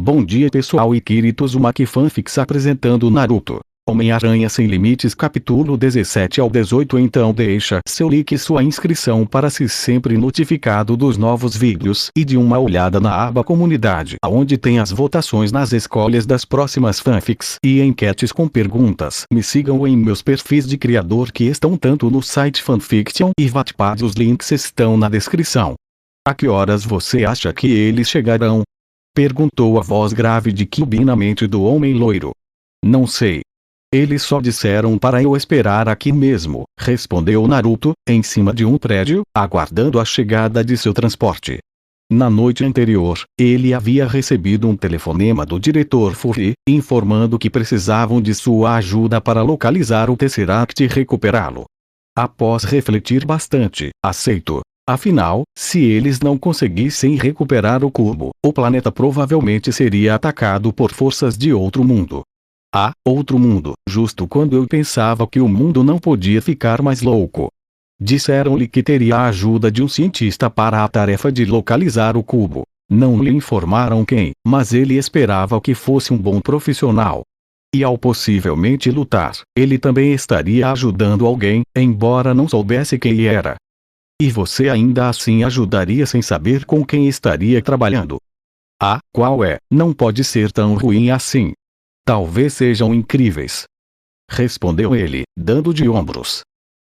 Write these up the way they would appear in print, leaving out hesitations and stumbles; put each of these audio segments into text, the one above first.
Bom dia pessoal e Kirito Uzumaki Fanfics apresentando Naruto. Homem-Aranha Sem Limites capítulo 17 ao 18. Então deixa seu like e sua inscrição para ser sempre notificado dos novos vídeos e de uma olhada na aba comunidade, onde tem as votações nas escolhas das próximas fanfics e enquetes com perguntas. Me sigam em meus perfis de criador que estão tanto no site Fanfiction e Wattpad, os links estão na descrição. A que horas você acha que eles chegarão? Perguntou a voz grave de Kyuubi na mente do homem loiro. Não sei. Eles só disseram para eu esperar aqui mesmo, respondeu Naruto, em cima de um prédio, aguardando a chegada de seu transporte. Na noite anterior, ele havia recebido um telefonema do diretor Furry, informando que precisavam de sua ajuda para localizar o Tesseract e recuperá-lo. Após refletir bastante, aceito. Afinal, se eles não conseguissem recuperar o cubo, o planeta provavelmente seria atacado por forças de outro mundo. Ah, outro mundo, justo quando eu pensava que o mundo não podia ficar mais louco. Disseram-lhe que teria a ajuda de um cientista para a tarefa de localizar o cubo. Não lhe informaram quem, mas ele esperava que fosse um bom profissional. E ao possivelmente lutar, ele também estaria ajudando alguém, embora não soubesse quem era. E você ainda assim ajudaria sem saber com quem estaria trabalhando? Ah, qual é? Não pode ser tão ruim assim. Talvez sejam incríveis. Respondeu ele, dando de ombros.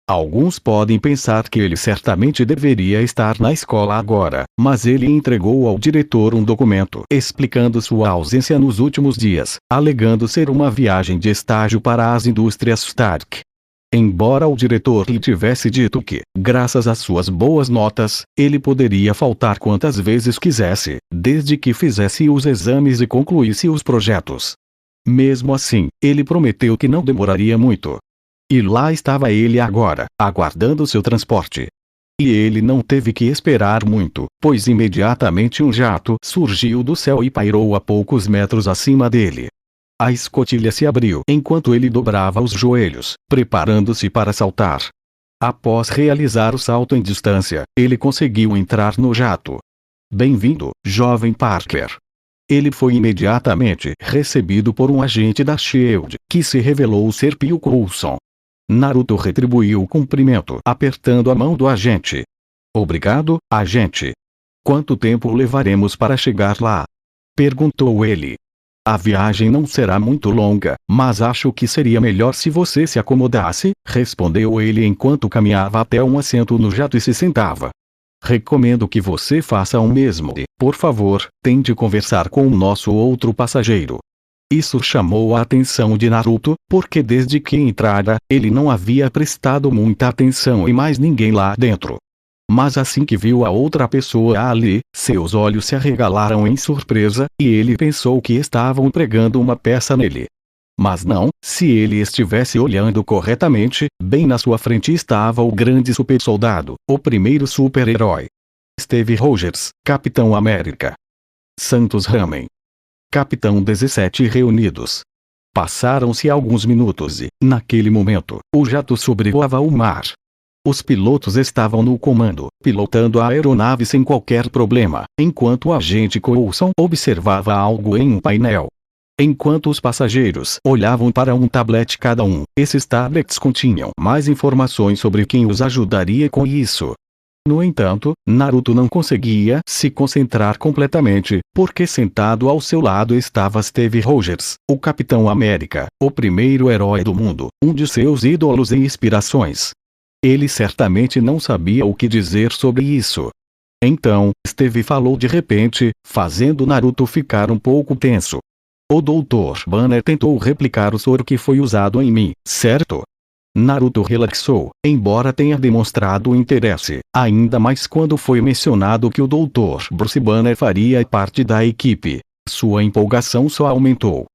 Alguns podem pensar que ele certamente deveria estar na escola agora, mas ele entregou ao diretor um documento explicando sua ausência nos últimos dias, alegando ser uma viagem de estágio para as indústrias Stark. Embora o diretor lhe tivesse dito que, graças às suas boas notas, ele poderia faltar quantas vezes quisesse, desde que fizesse os exames e concluísse os projetos. Mesmo assim, ele prometeu que não demoraria muito. E lá estava ele agora, aguardando seu transporte. E ele não teve que esperar muito, pois imediatamente um jato surgiu do céu e pairou a poucos metros acima dele. A escotilha se abriu enquanto ele dobrava os joelhos, preparando-se para saltar. Após realizar o salto em distância, ele conseguiu entrar no jato. Bem-vindo, jovem Parker. Ele foi imediatamente recebido por um agente da SHIELD, que se revelou ser Pio Coulson. Naruto retribuiu o cumprimento apertando a mão do agente. Obrigado, agente. Quanto tempo levaremos para chegar lá? Perguntou ele. A viagem não será muito longa, mas acho que seria melhor se você se acomodasse, respondeu ele enquanto caminhava até um assento no jato e se sentava. Recomendo que você faça o mesmo e, por favor, tente conversar com o nosso outro passageiro. Isso chamou a atenção de Naruto, porque desde que entrara, ele não havia prestado muita atenção em mais ninguém lá dentro. Mas assim que viu a outra pessoa ali, seus olhos se arregalaram em surpresa, e ele pensou que estavam pregando uma peça nele. Mas não, se ele estivesse olhando corretamente, bem na sua frente estava o grande supersoldado, o primeiro super-herói. Steve Rogers, Capitão América. Santos Ramen. Capitão 17 reunidos. Passaram-se alguns minutos e, naquele momento, o jato sobrevoava o mar. Os pilotos estavam no comando, pilotando a aeronave sem qualquer problema, enquanto o agente Coulson observava algo em um painel. Enquanto os passageiros olhavam para um tablet cada um, esses tablets continham mais informações sobre quem os ajudaria com isso. No entanto, Naruto não conseguia se concentrar completamente, porque sentado ao seu lado estava Steve Rogers, o Capitão América, o primeiro herói do mundo, um de seus ídolos e inspirações. Ele certamente não sabia o que dizer sobre isso. Então, Steve falou de repente, fazendo Naruto ficar um pouco tenso. O Dr. Banner tentou replicar o soro que foi usado em mim, certo? Naruto relaxou, embora tenha demonstrado interesse, ainda mais quando foi mencionado que o Dr. Bruce Banner faria parte da equipe. Sua empolgação só aumentou.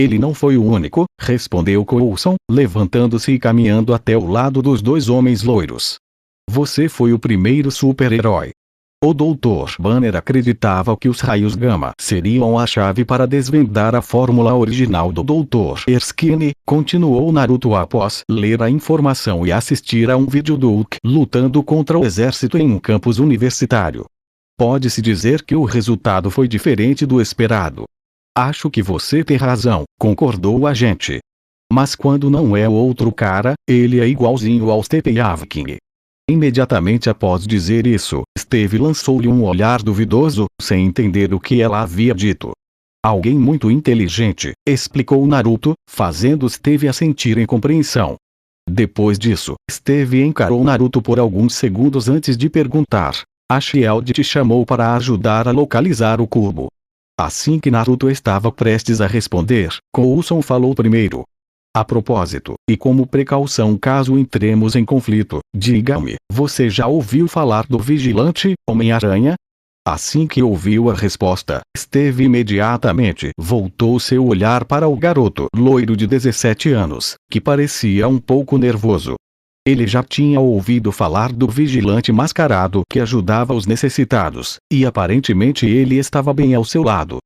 Ele não foi o único, respondeu Coulson, levantando-se e caminhando até o lado dos dois homens loiros. Você foi o primeiro super-herói. O Dr. Banner acreditava que os raios gama seriam a chave para desvendar a fórmula original do Dr. Erskine, continuou Naruto após ler a informação e assistir a um vídeo do Hulk lutando contra o exército em um campus universitário. Pode-se dizer que o resultado foi diferente do esperado. Acho que você tem razão, concordou o agente. Mas quando não é o outro cara, ele é igualzinho ao Stepeyavkin. Imediatamente após dizer isso, Steve lançou-lhe um olhar duvidoso, sem entender o que ela havia dito. Alguém muito inteligente, explicou Naruto, fazendo Steve assentir em compreensão. Depois disso, Steve encarou Naruto por alguns segundos antes de perguntar. A Shield te chamou para ajudar a localizar o cubo. Assim que Naruto estava prestes a responder, Coulson falou primeiro. A propósito, e como precaução caso entremos em conflito, diga-me, você já ouviu falar do Vigilante, Homem-Aranha? Assim que ouviu a resposta, Steve imediatamente voltou seu olhar para o garoto loiro de 17 anos, que parecia um pouco nervoso. Ele já tinha ouvido falar do vigilante mascarado que ajudava os necessitados, e aparentemente ele estava bem ao seu lado.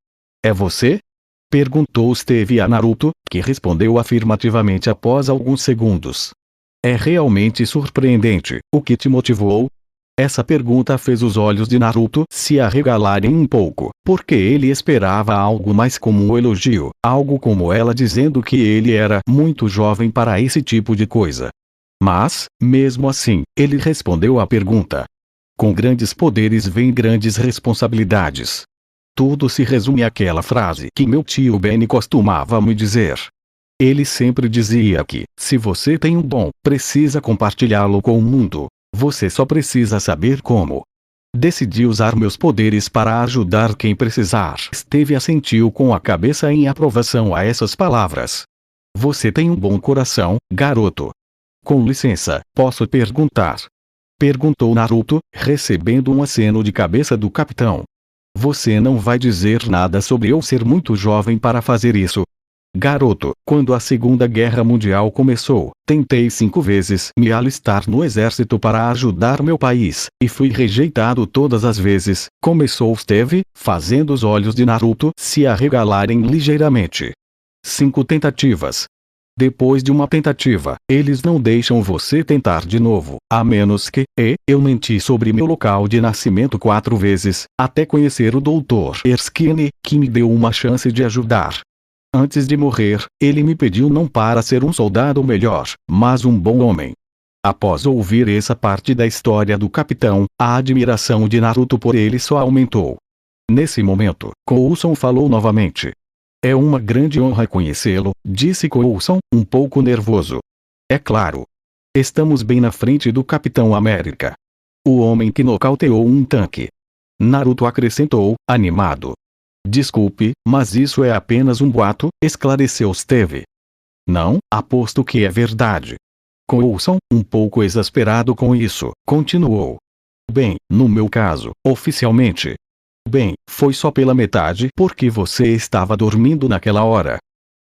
É você? Perguntou Steve a Naruto, que respondeu afirmativamente após alguns segundos. É realmente surpreendente. O que te motivou? Essa pergunta fez os olhos de Naruto se arregalarem um pouco, porque ele esperava algo mais como um elogio, algo como ela dizendo que ele era muito jovem para esse tipo de coisa. Mas, mesmo assim, ele respondeu à pergunta. Com grandes poderes vem grandes responsabilidades. Tudo se resume àquela frase que meu tio Benny costumava me dizer. Ele sempre dizia que, se você tem um dom, precisa compartilhá-lo com o mundo. Você só precisa saber como. Decidi usar meus poderes para ajudar quem precisar. Steve assentiu com a cabeça em aprovação a essas palavras. Você tem um bom coração, garoto. Com licença, posso perguntar? Perguntou Naruto, recebendo um aceno de cabeça do capitão. Você não vai dizer nada sobre eu ser muito jovem para fazer isso? Garoto, quando a Segunda Guerra Mundial começou, tentei 5 vezes me alistar no exército para ajudar meu país, e fui rejeitado todas as vezes, começou Steve, fazendo os olhos de Naruto se arregalarem ligeiramente. 5 tentativas. Depois de uma tentativa, eles não deixam você tentar de novo, a menos que, eu menti sobre meu local de nascimento 4 vezes, até conhecer o Dr. Erskine, que me deu uma chance de ajudar. Antes de morrer, ele me pediu não para ser um soldado melhor, mas um bom homem. Após ouvir essa parte da história do capitão, a admiração de Naruto por ele só aumentou. Nesse momento, Coulson falou novamente. É uma grande honra conhecê-lo, disse Coulson, um pouco nervoso. É claro. Estamos bem na frente do Capitão América. O homem que nocauteou um tanque. Naruto acrescentou, animado. Desculpe, mas isso é apenas um boato, esclareceu Steve. Não, aposto que é verdade. Coulson, um pouco exasperado com isso, continuou. Bem, no meu caso, oficialmente. Bem, foi só pela metade porque você estava dormindo naquela hora.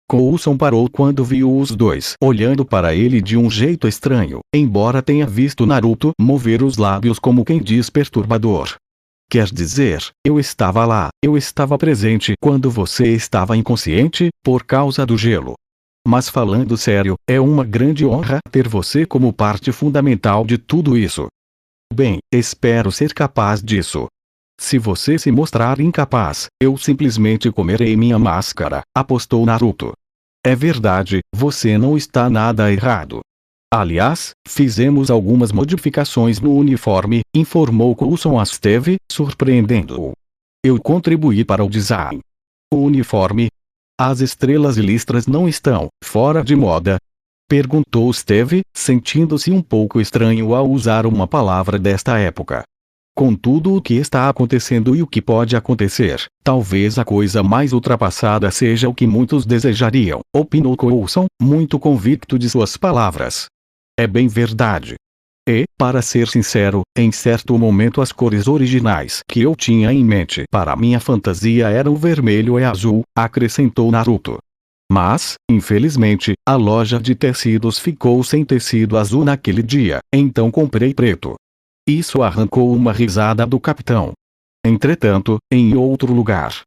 Coulson parou quando viu os dois olhando para ele de um jeito estranho, embora tenha visto Naruto mover os lábios como quem diz perturbador. Quer dizer, eu estava lá, eu estava presente quando você estava inconsciente, por causa do gelo. Mas falando sério, é uma grande honra ter você como parte fundamental de tudo isso. Bem, espero ser capaz disso. Se você se mostrar incapaz, eu simplesmente comerei minha máscara, apostou Naruto. É verdade, você não está nada errado. Aliás, fizemos algumas modificações no uniforme, informou Coulson a Steve, surpreendendo-o. Eu contribuí para o design. O uniforme? As estrelas e listras não estão fora de moda? Perguntou Steve, sentindo-se um pouco estranho ao usar uma palavra desta época. Com tudo o que está acontecendo e o que pode acontecer, talvez a coisa mais ultrapassada seja o que muitos desejariam, opinou Coulson, muito convicto de suas palavras. É bem verdade. E, para ser sincero, em certo momento as cores originais que eu tinha em mente para minha fantasia eram vermelho e azul, acrescentou Naruto. Mas, infelizmente, a loja de tecidos ficou sem tecido azul naquele dia, então comprei preto. Isso arrancou uma risada do capitão. Entretanto, em outro lugar,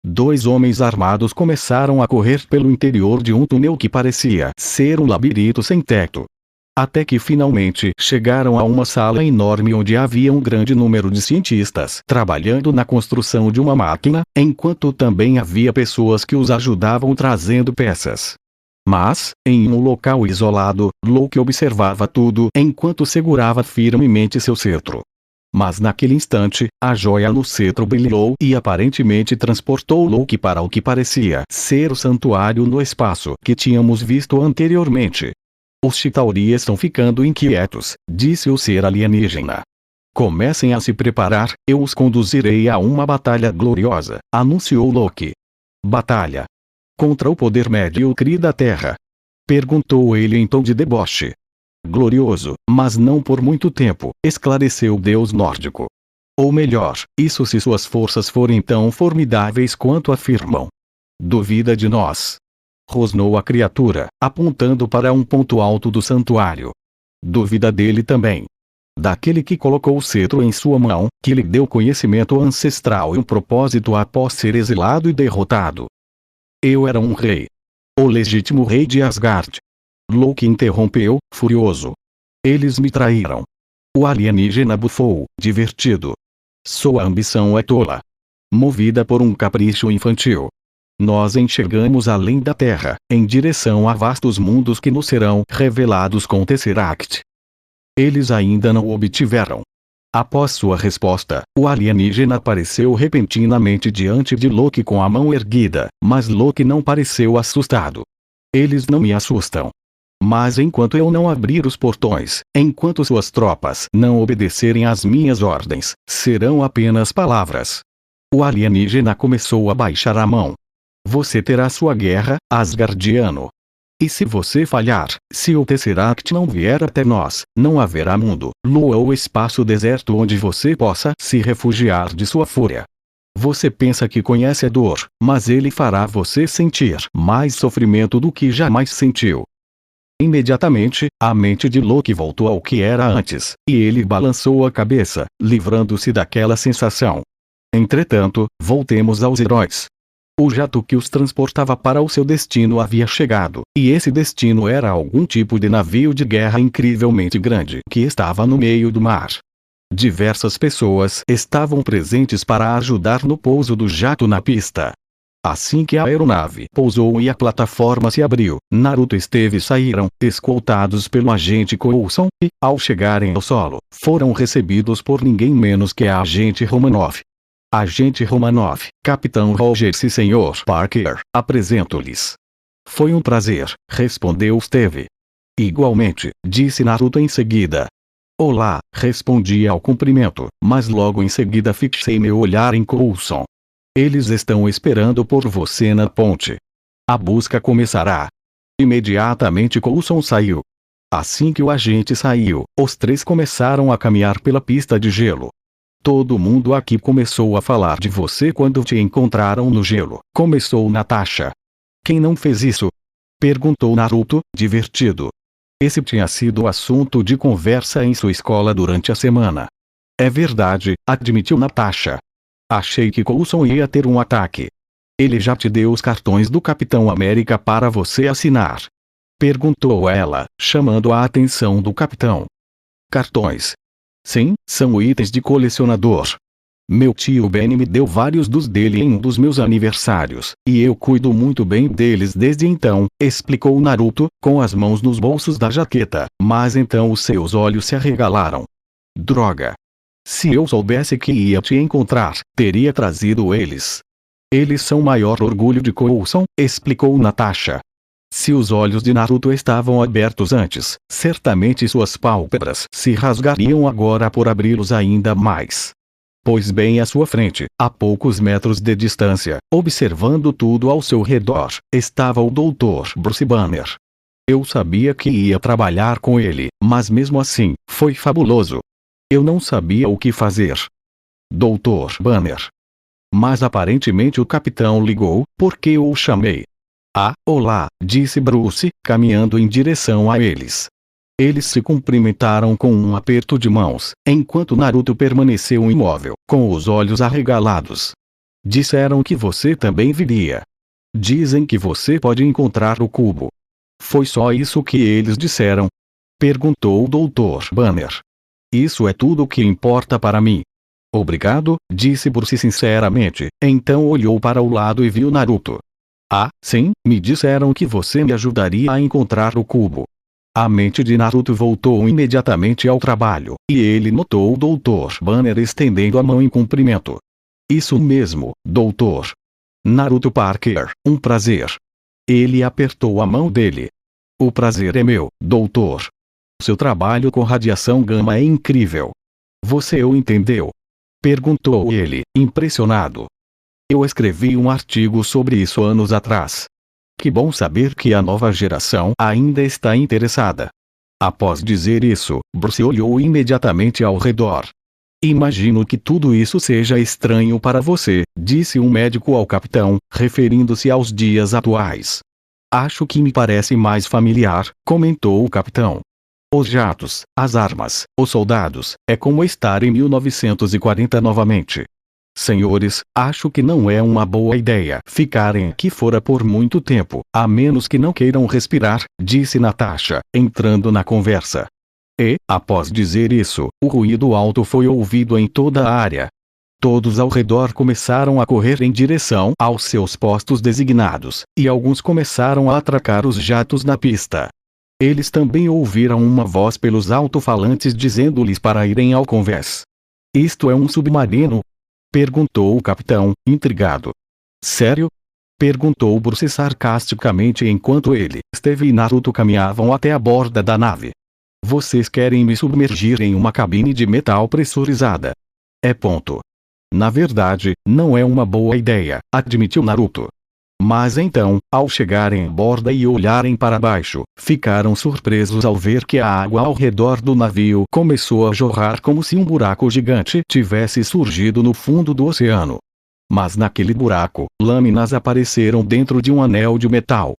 2 homens armados começaram a correr pelo interior de um túnel que parecia ser um labirinto sem teto. Até que finalmente chegaram a uma sala enorme onde havia um grande número de cientistas trabalhando na construção de uma máquina, enquanto também havia pessoas que os ajudavam trazendo peças. Mas, em um local isolado, Loki observava tudo enquanto segurava firmemente seu cetro. Mas naquele instante, a joia no cetro brilhou e aparentemente transportou Loki para o que parecia ser o santuário no espaço que tínhamos visto anteriormente. Os Chitauri estão ficando inquietos, disse o ser alienígena. Comecem a se preparar, eu os conduzirei a uma batalha gloriosa, anunciou Loki. Batalha? Contra o poder medíocre da Terra? Perguntou ele em tom de deboche. Glorioso, mas não por muito tempo, esclareceu o deus nórdico. Ou melhor, isso se suas forças forem tão formidáveis quanto afirmam. Duvida de nós? Rosnou a criatura, apontando para um ponto alto do santuário. Duvida dele também. Daquele que colocou o cetro em sua mão, que lhe deu conhecimento ancestral e um propósito após ser exilado e derrotado. Eu era um rei. O legítimo rei de Asgard. Loki interrompeu, furioso. Eles me traíram. O alienígena bufou, divertido. Sua ambição é tola. Movida por um capricho infantil. Nós enxergamos além da Terra, em direção a vastos mundos que nos serão revelados com o Tesseract. Eles ainda não o obtiveram. Após sua resposta, o alienígena apareceu repentinamente diante de Loki com a mão erguida, mas Loki não pareceu assustado. Eles não me assustam. Mas enquanto eu não abrir os portões, enquanto suas tropas não obedecerem às minhas ordens, serão apenas palavras. O alienígena começou a baixar a mão. Você terá sua guerra, Asgardiano. E se você falhar, se o Tesseract não vier até nós, não haverá mundo, lua ou espaço deserto onde você possa se refugiar de sua fúria. Você pensa que conhece a dor, mas ele fará você sentir mais sofrimento do que jamais sentiu. Imediatamente, a mente de Loki voltou ao que era antes, e ele balançou a cabeça, livrando-se daquela sensação. Entretanto, voltemos aos heróis. O jato que os transportava para o seu destino havia chegado, e esse destino era algum tipo de navio de guerra incrivelmente grande que estava no meio do mar. Diversas pessoas estavam presentes para ajudar no pouso do jato na pista. Assim que a aeronave pousou e a plataforma se abriu, Naruto e Steve saíram, escoltados pelo agente Coulson, e, ao chegarem ao solo, foram recebidos por ninguém menos que a agente Romanov. Agente Romanov, Capitão Rogers e Sr. Parker, apresento-lhes. Foi um prazer, respondeu Steve. Igualmente, disse Naruto em seguida. Olá, respondi ao cumprimento, mas logo em seguida fixei meu olhar em Coulson. Eles estão esperando por você na ponte. A busca começará. Imediatamente Coulson saiu. Assim que o agente saiu, os três começaram a caminhar pela pista de gelo. Todo mundo aqui começou a falar de você quando te encontraram no gelo, começou Natasha. Quem não fez isso? Perguntou Naruto, divertido. Esse tinha sido o assunto de conversa em sua escola durante a semana. É verdade, admitiu Natasha. Achei que Coulson ia ter um ataque. Ele já te deu os cartões do Capitão América para você assinar? Perguntou ela, chamando a atenção do capitão. Cartões? Sim, são itens de colecionador. Meu tio Ben me deu vários dos dele em um dos meus aniversários, e eu cuido muito bem deles desde então, explicou Naruto, com as mãos nos bolsos da jaqueta, mas então os seus olhos se arregalaram. Droga! Se eu soubesse que ia te encontrar, teria trazido eles. Eles são o maior orgulho de Coulson, explicou Natasha. Se os olhos de Naruto estavam abertos antes, certamente suas pálpebras se rasgariam agora por abri-los ainda mais. Pois bem à sua frente, a poucos metros de distância, observando tudo ao seu redor, estava o Dr. Bruce Banner. Eu sabia que ia trabalhar com ele, mas mesmo assim, foi fabuloso. Eu não sabia o que fazer. Dr. Banner. Mas aparentemente o capitão ligou, porque eu o chamei. Ah, olá, disse Bruce, caminhando em direção a eles. Eles se cumprimentaram com um aperto de mãos, enquanto Naruto permaneceu imóvel, com os olhos arregalados. Disseram que você também viria. Dizem que você pode encontrar o cubo. Foi só isso que eles disseram? Perguntou o Dr. Banner. Isso é tudo o que importa para mim. Obrigado, disse Bruce sinceramente, então olhou para o lado e viu Naruto. Ah, sim, me disseram que você me ajudaria a encontrar o cubo. A mente de Naruto voltou imediatamente ao trabalho, e ele notou o Dr. Banner estendendo a mão em cumprimento. Isso mesmo, doutor. Naruto Parker, um prazer. Ele apertou a mão dele. O prazer é meu, doutor. Seu trabalho com radiação gama é incrível. Você o entendeu? Perguntou ele, impressionado. Eu escrevi um artigo sobre isso anos atrás. Que bom saber que a nova geração ainda está interessada. Após dizer isso, Bruce olhou imediatamente ao redor. Imagino que tudo isso seja estranho para você, disse um médico ao capitão, referindo-se aos dias atuais. Acho que me parece mais familiar, comentou o capitão. Os jatos, as armas, os soldados, é como estar em 1940 novamente. Senhores, acho que não é uma boa ideia ficarem aqui fora por muito tempo, a menos que não queiram respirar, disse Natasha, entrando na conversa. E, após dizer isso, o ruído alto foi ouvido em toda a área. Todos ao redor começaram a correr em direção aos seus postos designados, e alguns começaram a atracar os jatos na pista. Eles também ouviram uma voz pelos alto-falantes dizendo-lhes para irem ao convés. Isto é um submarino? Perguntou o capitão, intrigado. Sério? Perguntou Bruce sarcasticamente enquanto ele, Steve e Naruto caminhavam até a borda da nave. Vocês querem me submergir em uma cabine de metal pressurizada. É ponto. Na verdade, não é uma boa ideia, admitiu Naruto. Mas então, ao chegarem à borda e olharem para baixo, ficaram surpresos ao ver que a água ao redor do navio começou a jorrar como se um buraco gigante tivesse surgido no fundo do oceano. Mas naquele buraco, lâminas apareceram dentro de um anel de metal.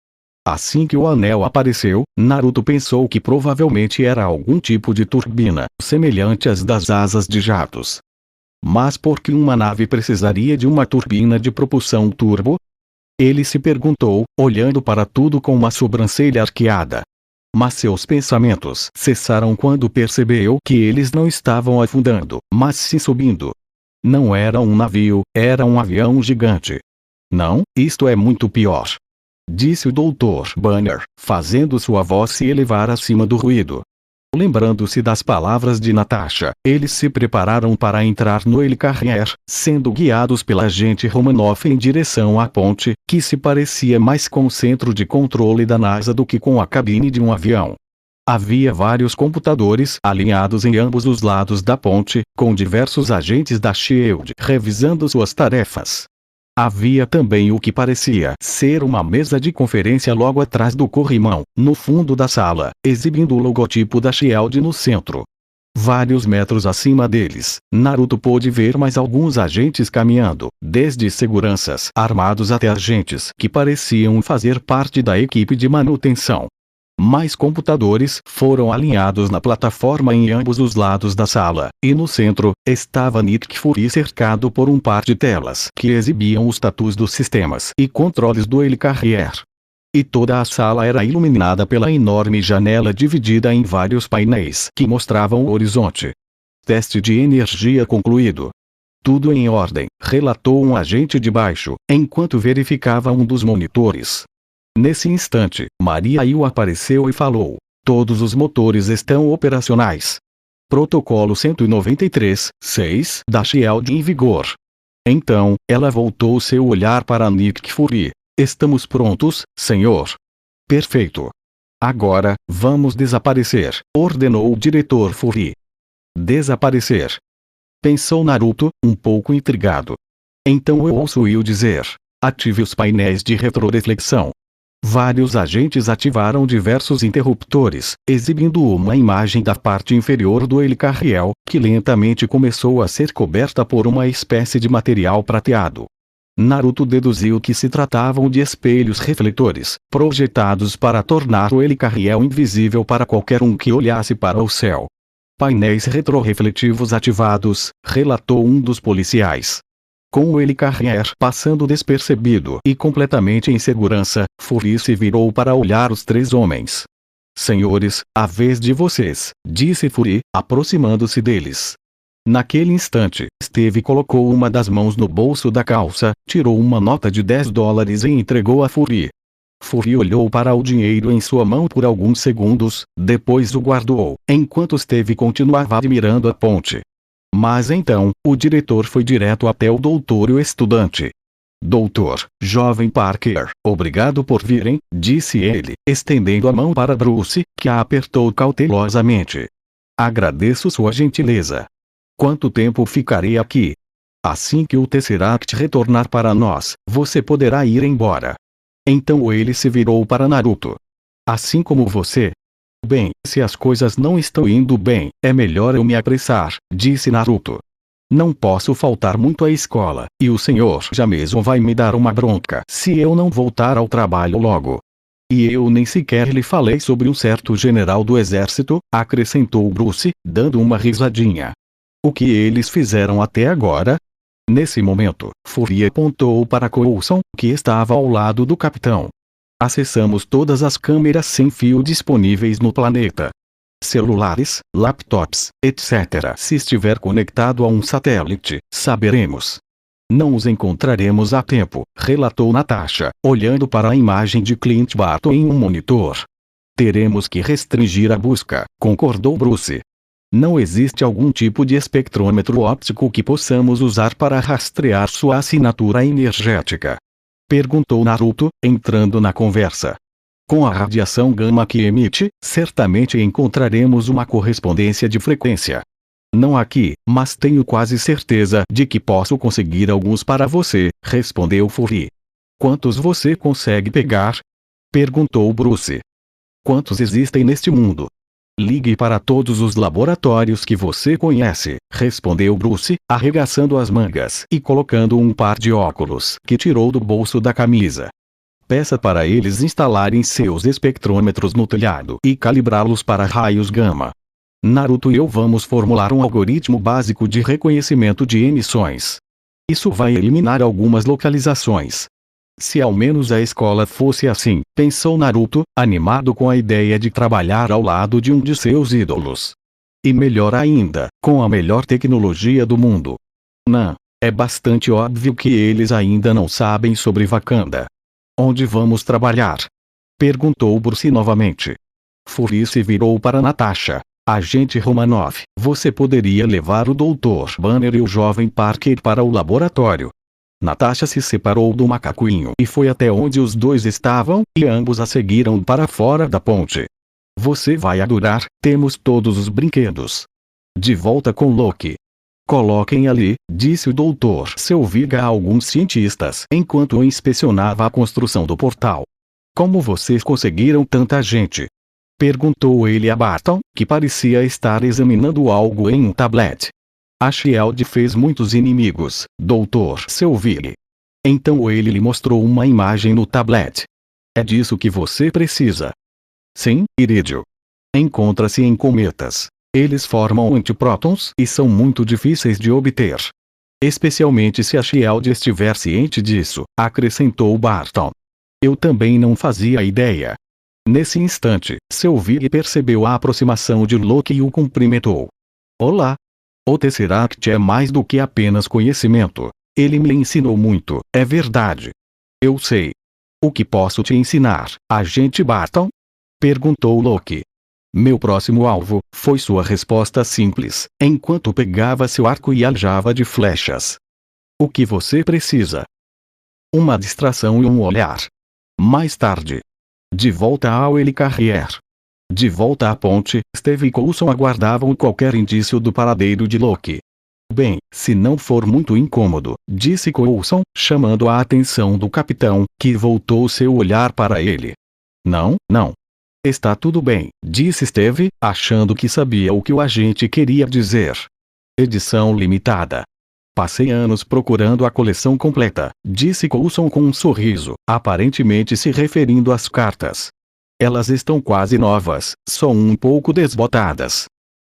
Assim que o anel apareceu, Naruto pensou que provavelmente era algum tipo de turbina, semelhante às das asas de jatos. Mas por que uma nave precisaria de uma turbina de propulsão turbo? Ele se perguntou, olhando para tudo com uma sobrancelha arqueada. Mas seus pensamentos cessaram quando percebeu que eles não estavam afundando, mas sim subindo. Não era um navio, era um avião gigante. Não, isto é muito pior. Disse o Dr. Banner, fazendo sua voz se elevar acima do ruído. Lembrando-se das palavras de Natasha, eles se prepararam para entrar no helicarrier, sendo guiados pela agente Romanoff em direção à ponte, que se parecia mais com o centro de controle da NASA do que com a cabine de um avião. Havia vários computadores alinhados em ambos os lados da ponte, com diversos agentes da SHIELD revisando suas tarefas. Havia também o que parecia ser uma mesa de conferência logo atrás do corrimão, no fundo da sala, exibindo o logotipo da SHIELD no centro. Vários metros acima deles, Naruto pôde ver mais alguns agentes caminhando, desde seguranças armados até agentes que pareciam fazer parte da equipe de manutenção. Mais computadores foram alinhados na plataforma em ambos os lados da sala, e no centro, estava Nick Fury cercado por um par de telas que exibiam os status dos sistemas e controles do helicarrier. E toda a sala era iluminada pela enorme janela dividida em vários painéis que mostravam o horizonte. Teste de energia concluído. Tudo em ordem, relatou um agente de baixo, enquanto verificava um dos monitores. Nesse instante, Maria Yu apareceu e falou: todos os motores estão operacionais. Protocolo 193.6 da SHIELD em vigor. Então, ela voltou seu olhar para Nick Fury. Estamos prontos, senhor. Perfeito. Agora, vamos desaparecer, ordenou o diretor Fury. Desaparecer. Pensou Naruto, um pouco intrigado. Então eu ouço Will dizer: ative os painéis de retroreflexão. Vários agentes ativaram diversos interruptores, exibindo uma imagem da parte inferior do helicarrier, que lentamente começou a ser coberta por uma espécie de material prateado. Naruto deduziu que se tratavam de espelhos refletores, projetados para tornar o helicarrier invisível para qualquer um que olhasse para o céu. Painéis retrorefletivos ativados, relatou um dos policiais. Com o helicarrier passando despercebido e completamente em segurança, Fury se virou para olhar os três homens. Senhores, a vez de vocês, disse Fury, aproximando-se deles. Naquele instante, Steve colocou uma das mãos no bolso da calça, tirou uma nota de $10 e entregou a Fury. Fury olhou para o dinheiro em sua mão por alguns segundos, depois o guardou, enquanto Steve continuava admirando a ponte. Mas então, o diretor foi direto até o doutor e o estudante. Doutor, jovem Parker, obrigado por virem, disse ele, estendendo a mão para Bruce, que a apertou cautelosamente. Agradeço sua gentileza. Quanto tempo ficarei aqui? Assim que o Tesseract retornar para nós, você poderá ir embora. Então ele se virou para Naruto. Assim como você? Bem, se as coisas não estão indo bem, é melhor eu me apressar, disse Naruto. Não posso faltar muito à escola, e o senhor já mesmo vai me dar uma bronca se eu não voltar ao trabalho logo. E eu nem sequer lhe falei sobre um certo general do exército, acrescentou Bruce, dando uma risadinha. O que eles fizeram até agora? Nesse momento, Fury apontou para Coulson, que estava ao lado do capitão. Acessamos todas as câmeras sem fio disponíveis no planeta. Celulares, laptops, etc. Se estiver conectado a um satélite, saberemos. Não os encontraremos a tempo, relatou Natasha, olhando para a imagem de Clint Barton em um monitor. Teremos que restringir a busca, concordou Bruce. Não existe algum tipo de espectrômetro óptico que possamos usar para rastrear sua assinatura energética? Perguntou Naruto, entrando na conversa. Com a radiação gama que emite, certamente encontraremos uma correspondência de frequência. Não aqui, mas tenho quase certeza de que posso conseguir alguns para você, respondeu Fury. Quantos você consegue pegar? Perguntou Bruce. Quantos existem neste mundo? Ligue para todos os laboratórios que você conhece, respondeu Bruce, arregaçando as mangas e colocando um par de óculos que tirou do bolso da camisa. Peça para eles instalarem seus espectrômetros no telhado e calibrá-los para raios gama. Naruto e eu vamos formular um algoritmo básico de reconhecimento de emissões. Isso vai eliminar algumas localizações. Se ao menos a escola fosse assim, pensou Naruto, animado com a ideia de trabalhar ao lado de um de seus ídolos. E melhor ainda, com a melhor tecnologia do mundo. Não, é bastante óbvio que eles ainda não sabem sobre Wakanda. Onde vamos trabalhar? Perguntou Bruce novamente. Fury se virou para Natasha. Agente Romanov, você poderia levar o Dr. Banner e o jovem Parker para o laboratório. Natasha se separou do macaquinho e foi até onde os dois estavam, e ambos a seguiram para fora da ponte. Você vai adorar, temos todos os brinquedos. De volta com Loki. Coloquem ali, disse o Dr. Selviga a alguns cientistas enquanto inspecionava a construção do portal. Como vocês conseguiram tanta gente? Perguntou ele a Barton, que parecia estar examinando algo em um tablet. A Shield fez muitos inimigos, Dr. Selviga. Então ele lhe mostrou uma imagem no tablet. É disso que você precisa. Sim, Irídio. Encontra-se em cometas. Eles formam antiprótons e são muito difíceis de obter. Especialmente se a Shield estiver ciente disso, acrescentou Barton. Eu também não fazia ideia. Nesse instante, Selviga percebeu a aproximação de Loki e o cumprimentou. Olá. O Tesseract é mais do que apenas conhecimento. Ele me ensinou muito, é verdade. Eu sei. O que posso te ensinar, agente Barton? Perguntou Loki. Meu próximo alvo, foi sua resposta simples, enquanto pegava seu arco e aljava de flechas. O que você precisa? Uma distração e um olhar. Mais tarde. De volta ao Helicarrier. De volta à ponte, Steve e Coulson aguardavam qualquer indício do paradeiro de Loki. Bem, se não for muito incômodo, disse Coulson, chamando a atenção do capitão, que voltou seu olhar para ele. Não, não. Está tudo bem, disse Steve, achando que sabia o que o agente queria dizer. Edição limitada. Passei anos procurando a coleção completa, disse Coulson com um sorriso, aparentemente se referindo às cartas. Elas estão quase novas, só um pouco desbotadas.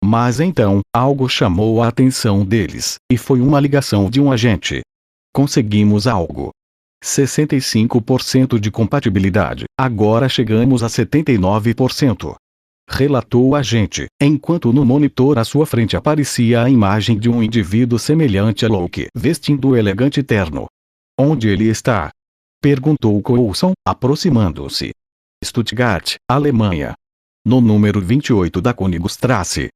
Mas então, algo chamou a atenção deles, e foi uma ligação de um agente. Conseguimos algo. 65% de compatibilidade, agora chegamos a 79%. relatou o agente, enquanto no monitor à sua frente aparecia a imagem de um indivíduo semelhante a Locke, vestindo um elegante terno. Onde ele está? Perguntou Coulson, aproximando-se. Stuttgart, Alemanha. No número 28 da Königstrasse.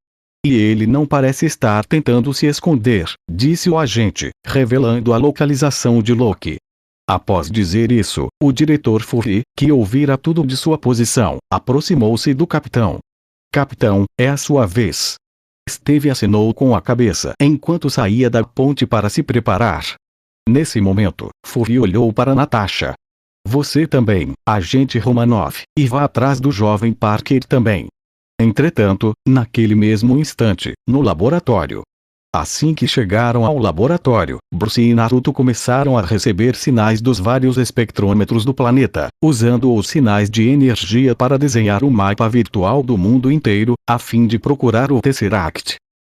E ele não parece estar tentando se esconder, disse o agente, revelando a localização de Locke. Após dizer isso, o diretor Furry, que ouvira tudo de sua posição, aproximou-se do capitão. Capitão, é a sua vez. Steve acenou com a cabeça enquanto saía da ponte para se preparar. Nesse momento, Furry olhou para Natasha. Você também, agente Romanov, e vá atrás do jovem Parker também. Entretanto, naquele mesmo instante, no laboratório. Assim que chegaram ao laboratório, Bruce e Naruto começaram a receber sinais dos vários espectrômetros do planeta, usando os sinais de energia para desenhar o mapa virtual do mundo inteiro, a fim de procurar o Tesseract.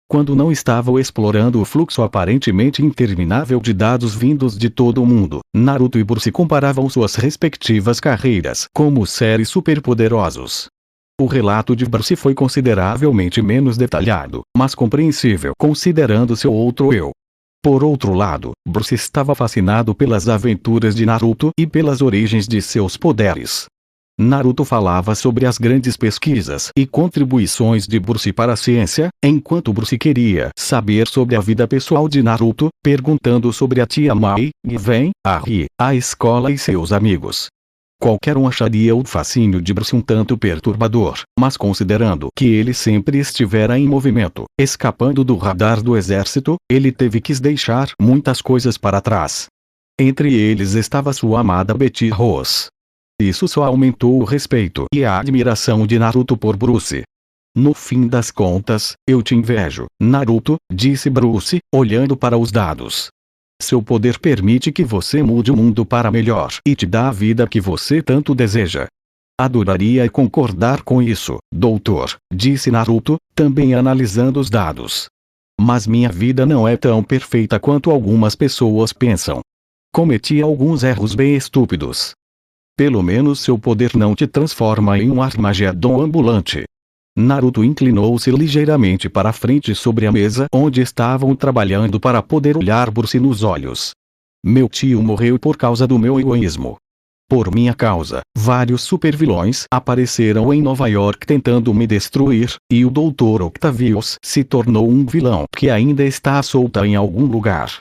Quando não estavam explorando o fluxo aparentemente interminável de dados vindos de todo o mundo, Naruto e Bruce comparavam suas respectivas carreiras como seres superpoderosos. O relato de Bruce foi consideravelmente menos detalhado, mas compreensível considerando seu outro eu. Por outro lado, Bruce estava fascinado pelas aventuras de Naruto e pelas origens de seus poderes. Naruto falava sobre as grandes pesquisas e contribuições de Bruce para a ciência, enquanto Bruce queria saber sobre a vida pessoal de Naruto, perguntando sobre a tia Mai, Given, a Ri, a escola e seus amigos. Qualquer um acharia o fascínio de Bruce um tanto perturbador, mas considerando que ele sempre estivera em movimento, escapando do radar do exército, ele teve que deixar muitas coisas para trás. Entre eles estava sua amada Betty Rose. Isso só aumentou o respeito e a admiração de Naruto por Bruce. No fim das contas, eu te invejo, Naruto, disse Bruce, olhando para os dados. Seu poder permite que você mude o mundo para melhor e te dá a vida que você tanto deseja. Adoraria concordar com isso, doutor, disse Naruto, também analisando os dados. Mas minha vida não é tão perfeita quanto algumas pessoas pensam. Cometi alguns erros bem estúpidos. Pelo menos seu poder não te transforma em um Armagedon ambulante. Naruto inclinou-se ligeiramente para a frente sobre a mesa onde estavam trabalhando para poder olhar Bruce nos olhos. Meu tio morreu por causa do meu egoísmo. Por minha causa, vários supervilões apareceram em Nova York tentando me destruir, e o Dr. Octavius se tornou um vilão que ainda está solto em algum lugar.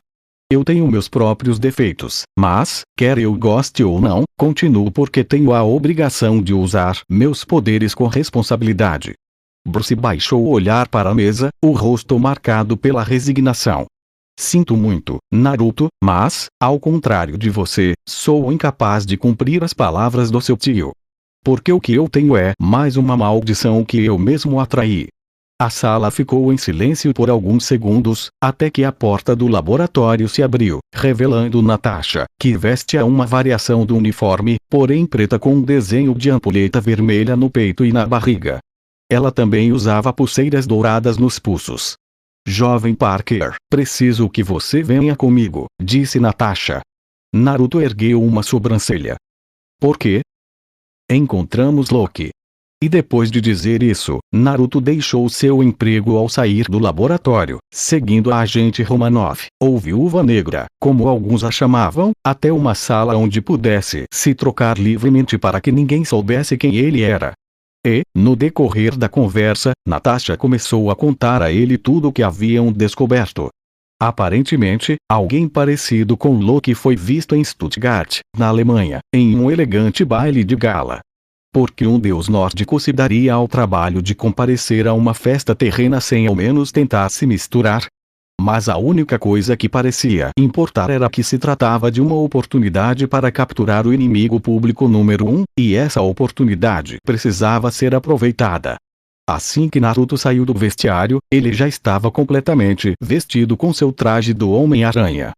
Eu tenho meus próprios defeitos, mas, quer eu goste ou não, continuo porque tenho a obrigação de usar meus poderes com responsabilidade. Bruce baixou o olhar para a mesa, o rosto marcado pela resignação. Sinto muito, Naruto, mas, ao contrário de você, sou incapaz de cumprir as palavras do seu tio. Porque o que eu tenho é mais uma maldição que eu mesmo atraí. A sala ficou em silêncio por alguns segundos, até que a porta do laboratório se abriu, revelando Natasha, que vestia uma variação do uniforme, porém preta com um desenho de ampulheta vermelha no peito e na barriga. Ela também usava pulseiras douradas nos pulsos. Jovem Parker, preciso que você venha comigo, disse Natasha. Naruto ergueu uma sobrancelha. Por quê? Encontramos Locke. E depois de dizer isso, Naruto deixou seu emprego ao sair do laboratório, seguindo a agente Romanov, ou Viúva Negra, como alguns a chamavam, até uma sala onde pudesse se trocar livremente para que ninguém soubesse quem ele era. E, no decorrer da conversa, Natasha começou a contar a ele tudo o que haviam descoberto. Aparentemente, alguém parecido com Locke foi visto em Stuttgart, na Alemanha, em um elegante baile de gala. Porque um deus nórdico se daria ao trabalho de comparecer a uma festa terrena sem ao menos tentar se misturar? Mas a única coisa que parecia importar era que se tratava de uma oportunidade para capturar o inimigo público número 1, e essa oportunidade precisava ser aproveitada. Assim que Naruto saiu do vestiário, ele já estava completamente vestido com seu traje do Homem-Aranha.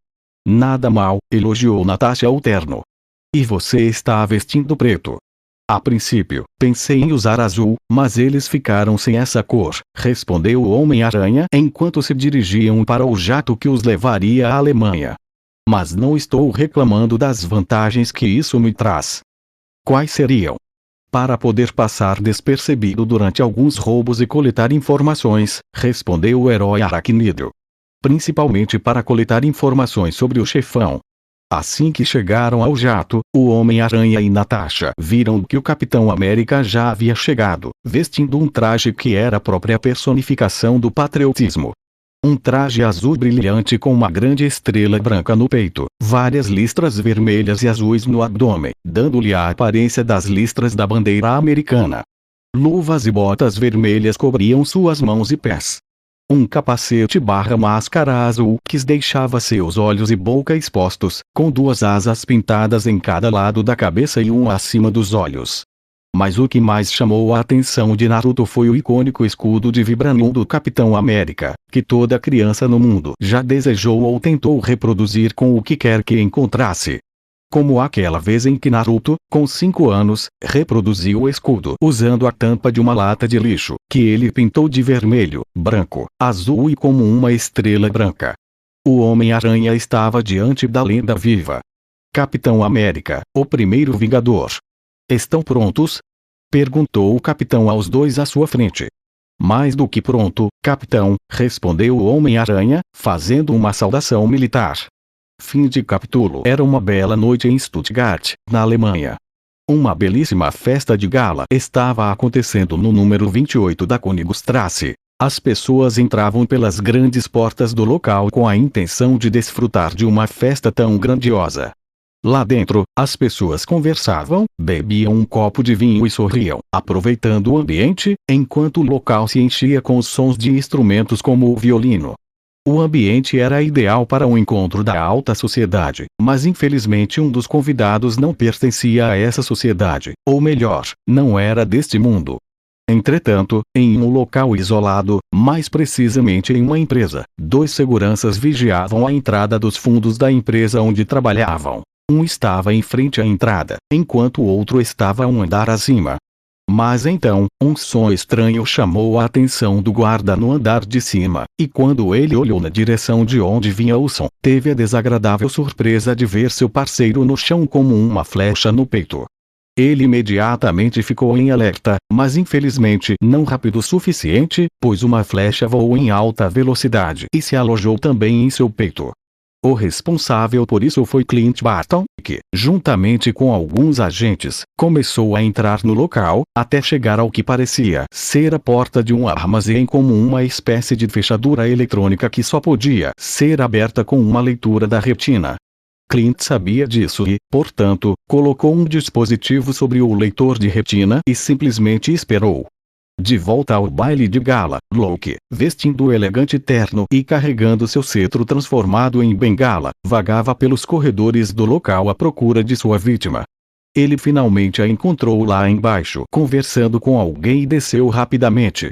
Nada mal, elogiou Natasha ao terno. E você está vestindo preto. A princípio, pensei em usar azul, mas eles ficaram sem essa cor, respondeu o Homem-Aranha enquanto se dirigiam para o jato que os levaria à Alemanha. Mas não estou reclamando das vantagens que isso me traz. Quais seriam? Para poder passar despercebido durante alguns roubos e coletar informações, respondeu o herói aracnídeo. Principalmente para coletar informações sobre o chefão. Assim que chegaram ao jato, o Homem-Aranha e Natasha viram que o Capitão América já havia chegado, vestindo um traje que era a própria personificação do patriotismo. Um traje azul brilhante com uma grande estrela branca no peito, várias listras vermelhas e azuis no abdômen, dando-lhe a aparência das listras da bandeira americana. Luvas e botas vermelhas cobriam suas mãos e pés. Um capacete/máscara azul que deixava seus olhos e boca expostos, com duas asas pintadas em cada lado da cabeça e uma acima dos olhos. Mas o que mais chamou a atenção de Naruto foi o icônico escudo de Vibranium do Capitão América, que toda criança no mundo já desejou ou tentou reproduzir com o que quer que encontrasse. Como aquela vez em que Naruto, com 5 anos, reproduziu o escudo usando a tampa de uma lata de lixo, que ele pintou de vermelho, branco, azul e como uma estrela branca. O Homem-Aranha estava diante da lenda viva. Capitão América, o primeiro Vingador. Estão prontos? Perguntou o capitão aos dois à sua frente. Mais do que pronto, capitão, respondeu o Homem-Aranha, fazendo uma saudação militar. Fim de capítulo. Era uma bela noite em Stuttgart, na Alemanha. Uma belíssima festa de gala estava acontecendo no número 28 da Königstrasse. As pessoas entravam pelas grandes portas do local com a intenção de desfrutar de uma festa tão grandiosa. Lá dentro, as pessoas conversavam, bebiam um copo de vinho e sorriam, aproveitando o ambiente, enquanto o local se enchia com os sons de instrumentos como o violino. O ambiente era ideal para um encontro da alta sociedade, mas infelizmente um dos convidados não pertencia a essa sociedade, ou melhor, não era deste mundo. Entretanto, em um local isolado, mais precisamente em uma empresa, 2 seguranças vigiavam a entrada dos fundos da empresa onde trabalhavam. Um estava em frente à entrada, enquanto o outro estava um andar acima. Mas então, um som estranho chamou a atenção do guarda no andar de cima, e quando ele olhou na direção de onde vinha o som, teve a desagradável surpresa de ver seu parceiro no chão como uma flecha no peito. Ele imediatamente ficou em alerta, mas infelizmente não rápido o suficiente, pois uma flecha voou em alta velocidade e se alojou também em seu peito. O responsável por isso foi Clint Barton, que, juntamente com alguns agentes, começou a entrar no local, até chegar ao que parecia ser a porta de um armazém como uma espécie de fechadura eletrônica que só podia ser aberta com uma leitura da retina. Clint sabia disso e, portanto, colocou um dispositivo sobre o leitor de retina e simplesmente esperou. De volta ao baile de gala, Loki, vestindo o elegante terno e carregando seu cetro transformado em bengala, vagava pelos corredores do local à procura de sua vítima. Ele finalmente a encontrou lá embaixo, conversando com alguém e desceu rapidamente.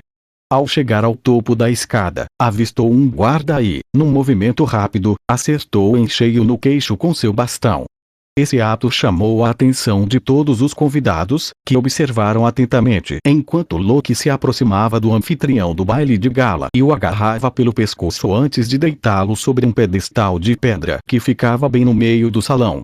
Ao chegar ao topo da escada, avistou um guarda e, num movimento rápido, acertou em cheio no queixo com seu bastão. Esse ato chamou a atenção de todos os convidados, que observaram atentamente enquanto Loki se aproximava do anfitrião do baile de gala e o agarrava pelo pescoço antes de deitá-lo sobre um pedestal de pedra que ficava bem no meio do salão.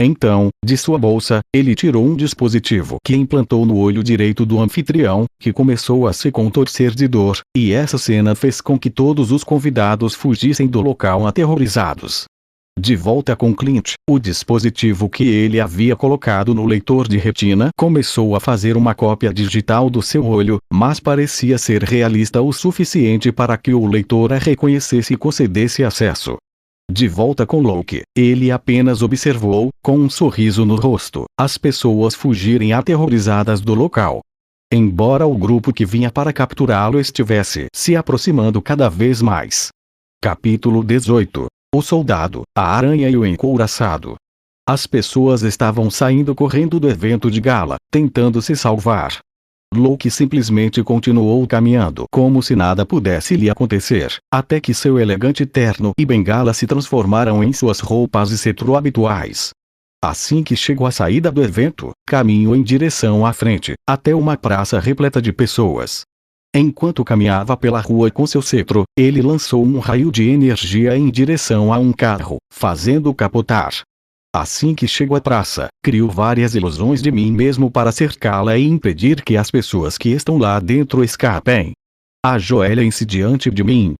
Então, de sua bolsa, ele tirou um dispositivo que implantou no olho direito do anfitrião, que começou a se contorcer de dor, e essa cena fez com que todos os convidados fugissem do local aterrorizados. De volta com Clint, o dispositivo que ele havia colocado no leitor de retina começou a fazer uma cópia digital do seu olho, mas parecia ser realista o suficiente para que o leitor a reconhecesse e concedesse acesso. De volta com Loki, ele apenas observou, com um sorriso no rosto, as pessoas fugirem aterrorizadas do local. Embora o grupo que vinha para capturá-lo estivesse se aproximando cada vez mais. Capítulo 18. O soldado, a aranha e o encouraçado. As pessoas estavam saindo correndo do evento de gala, tentando se salvar. Loki simplesmente continuou caminhando como se nada pudesse lhe acontecer, até que seu elegante terno e bengala se transformaram em suas roupas e cetro habituais. Assim que chegou à saída do evento, caminhou em direção à frente, até uma praça repleta de pessoas. Enquanto caminhava pela rua com seu cetro, ele lançou um raio de energia em direção a um carro, fazendo-o capotar. Assim que chego à praça, crio várias ilusões de mim mesmo para cercá-la e impedir que as pessoas que estão lá dentro escapem. Ajoelhem-se diante de mim,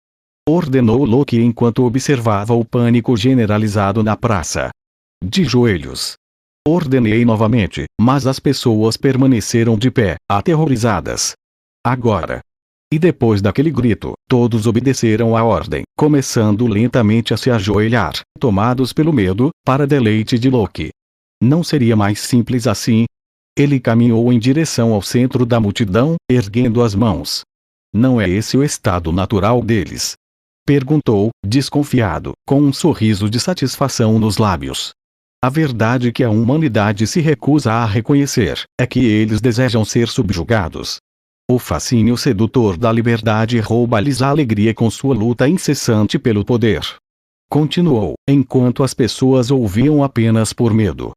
ordenou Loki enquanto observava o pânico generalizado na praça. De joelhos. Ordenei novamente, mas as pessoas permaneceram de pé, aterrorizadas. Agora. E depois daquele grito, todos obedeceram à ordem, começando lentamente a se ajoelhar, tomados pelo medo, para deleite de Loki. Não seria mais simples assim? Ele caminhou em direção ao centro da multidão, erguendo as mãos. Não é esse o estado natural deles? Perguntou, desconfiado, com um sorriso de satisfação nos lábios. A verdade que a humanidade se recusa a reconhecer, é que eles desejam ser subjugados. O fascínio sedutor da liberdade rouba-lhes a alegria com sua luta incessante pelo poder. Continuou, enquanto as pessoas ouviam apenas por medo.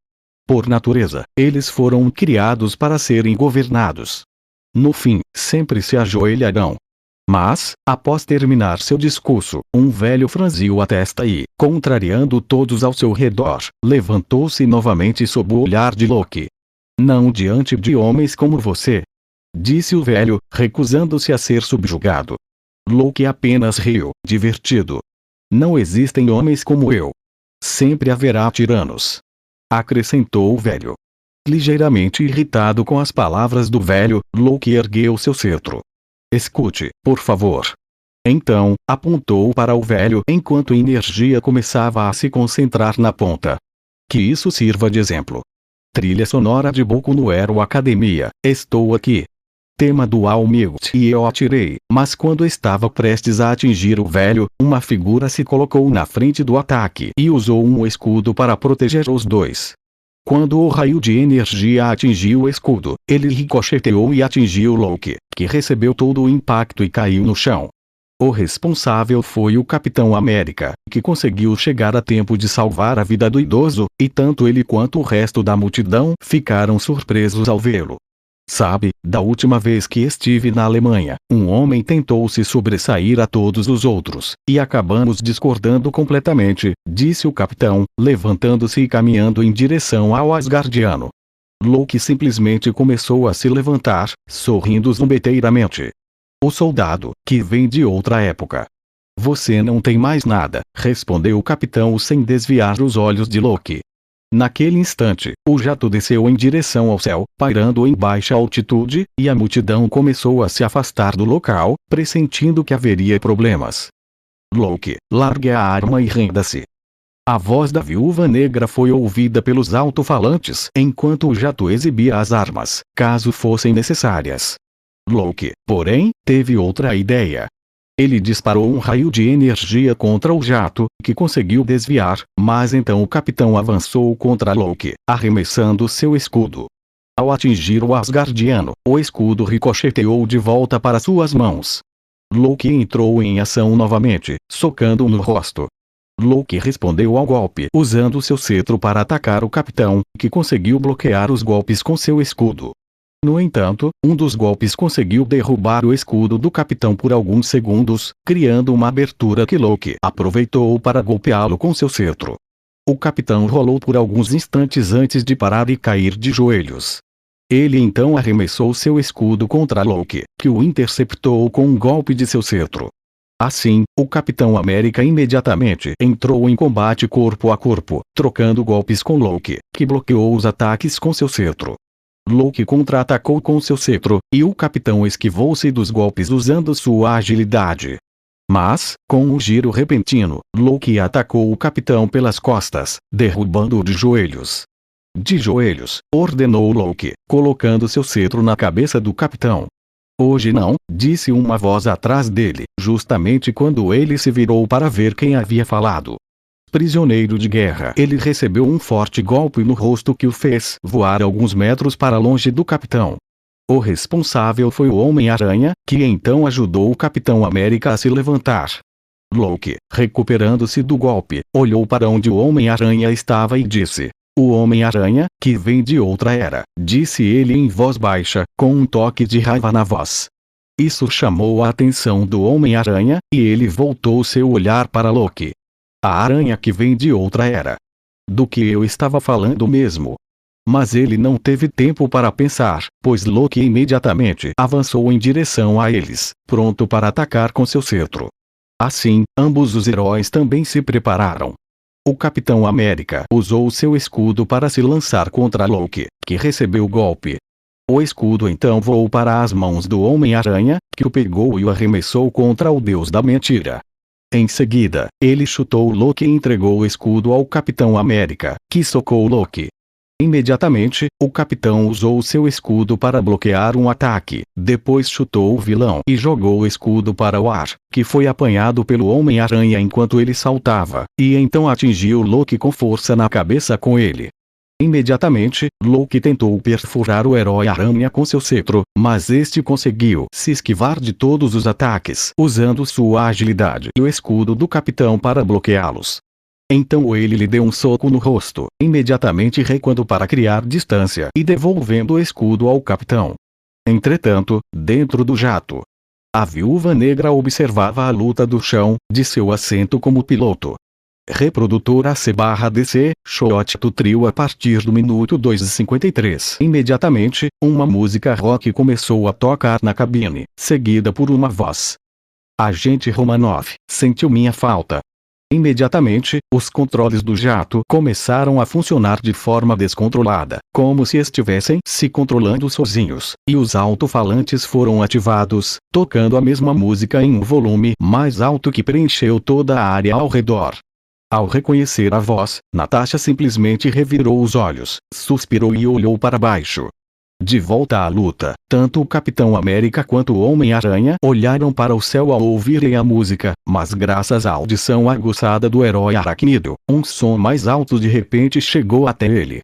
Por natureza, eles foram criados para serem governados. No fim, sempre se ajoelharão. Mas, após terminar seu discurso, um velho franziu a testa e, contrariando todos ao seu redor, levantou-se novamente sob o olhar de Loki. Não diante de homens como você, disse o velho, recusando-se a ser subjugado. Loki apenas riu, divertido. Não existem homens como eu. Sempre haverá tiranos. Acrescentou o velho. Ligeiramente irritado com as palavras do velho, Loki ergueu seu cetro. Escute, por favor. Então, apontou para o velho enquanto a energia começava a se concentrar na ponta. Que isso sirva de exemplo. Trilha sonora de Boku no Hero Academia, estou aqui. Tema do All Might e eu atirei, mas quando estava prestes a atingir o velho, uma figura se colocou na frente do ataque e usou um escudo para proteger os dois. Quando o raio de energia atingiu o escudo, ele ricocheteou e atingiu Loki, que recebeu todo o impacto e caiu no chão. O responsável foi o Capitão América, que conseguiu chegar a tempo de salvar a vida do idoso, e tanto ele quanto o resto da multidão ficaram surpresos ao vê-lo. Sabe, da última vez que estive na Alemanha, um homem tentou se sobressair a todos os outros, e acabamos discordando completamente, disse o capitão, levantando-se e caminhando em direção ao Asgardiano. Loki simplesmente começou a se levantar, sorrindo zombeteiramente. O soldado, que vem de outra época. Você não tem mais nada, respondeu o capitão sem desviar os olhos de Loki. Naquele instante, o jato desceu em direção ao céu, pairando em baixa altitude, e a multidão começou a se afastar do local, pressentindo que haveria problemas. Loki, largue a arma e renda-se. A voz da Viúva Negra foi ouvida pelos alto-falantes enquanto o jato exibia as armas, caso fossem necessárias. Loki, porém, teve outra ideia. Ele disparou um raio de energia contra o jato, que conseguiu desviar, mas então o capitão avançou contra Loki, arremessando seu escudo. Ao atingir o Asgardiano, o escudo ricocheteou de volta para suas mãos. Loki entrou em ação novamente, socando-o no rosto. Loki respondeu ao golpe usando seu cetro para atacar o capitão, que conseguiu bloquear os golpes com seu escudo. No entanto, um dos golpes conseguiu derrubar o escudo do capitão por alguns segundos, criando uma abertura que Loki aproveitou para golpeá-lo com seu cetro. O capitão rolou por alguns instantes antes de parar e cair de joelhos. Ele então arremessou seu escudo contra Loki, que o interceptou com um golpe de seu cetro. Assim, o Capitão América imediatamente entrou em combate corpo a corpo, trocando golpes com Loki, que bloqueou os ataques com seu cetro. Loki contra-atacou com seu cetro, e o capitão esquivou-se dos golpes usando sua agilidade. Mas, com um giro repentino, Loki atacou o capitão pelas costas, derrubando-o de joelhos. De joelhos, ordenou Loki, colocando seu cetro na cabeça do capitão. Hoje não, disse uma voz atrás dele, justamente quando ele se virou para ver quem havia falado. Prisioneiro de guerra. Ele recebeu um forte golpe no rosto que o fez voar alguns metros para longe do capitão. O responsável foi o Homem-Aranha, que então ajudou o Capitão América a se levantar. Loki, recuperando-se do golpe, olhou para onde o Homem-Aranha estava e disse: "O Homem-Aranha, que vem de outra era", disse ele em voz baixa, com um toque de raiva na voz. Isso chamou a atenção do Homem-Aranha, e ele voltou seu olhar para Loki. "A aranha que vem de outra era", do que eu estava falando mesmo. Mas ele não teve tempo para pensar, pois Loki imediatamente avançou em direção a eles, pronto para atacar com seu cetro. Assim, ambos os heróis também se prepararam. O Capitão América usou seu escudo para se lançar contra Loki, que recebeu o golpe. O escudo então voou para as mãos do Homem-Aranha, que o pegou e o arremessou contra o Deus da Mentira. Em seguida, ele chutou Loki e entregou o escudo ao Capitão América, que socou Loki. Imediatamente, o capitão usou seu escudo para bloquear um ataque, depois chutou o vilão e jogou o escudo para o ar, que foi apanhado pelo Homem-Aranha enquanto ele saltava, e então atingiu Loki com força na cabeça com ele. Imediatamente, Loki tentou perfurar o Herói-Aranha com seu cetro, mas este conseguiu se esquivar de todos os ataques usando sua agilidade e o escudo do capitão para bloqueá-los. Então ele lhe deu um soco no rosto, imediatamente recuando para criar distância e devolvendo o escudo ao capitão. Entretanto, dentro do jato, a Viúva Negra observava a luta do chão, de seu assento como piloto. Reprodutor AC/DC, shot do trio a partir do minuto 2:53. Imediatamente, uma música rock começou a tocar na cabine, seguida por uma voz. Agente Romanoff, sentiu minha falta. Imediatamente, os controles do jato começaram a funcionar de forma descontrolada, como se estivessem se controlando sozinhos, e os alto-falantes foram ativados, tocando a mesma música em um volume mais alto que preencheu toda a área ao redor. Ao reconhecer a voz, Natasha simplesmente revirou os olhos, suspirou e olhou para baixo. De volta à luta, tanto o Capitão América quanto o Homem-Aranha olharam para o céu ao ouvirem a música, mas graças à audição aguçada do herói aracnídeo, um som mais alto de repente chegou até ele.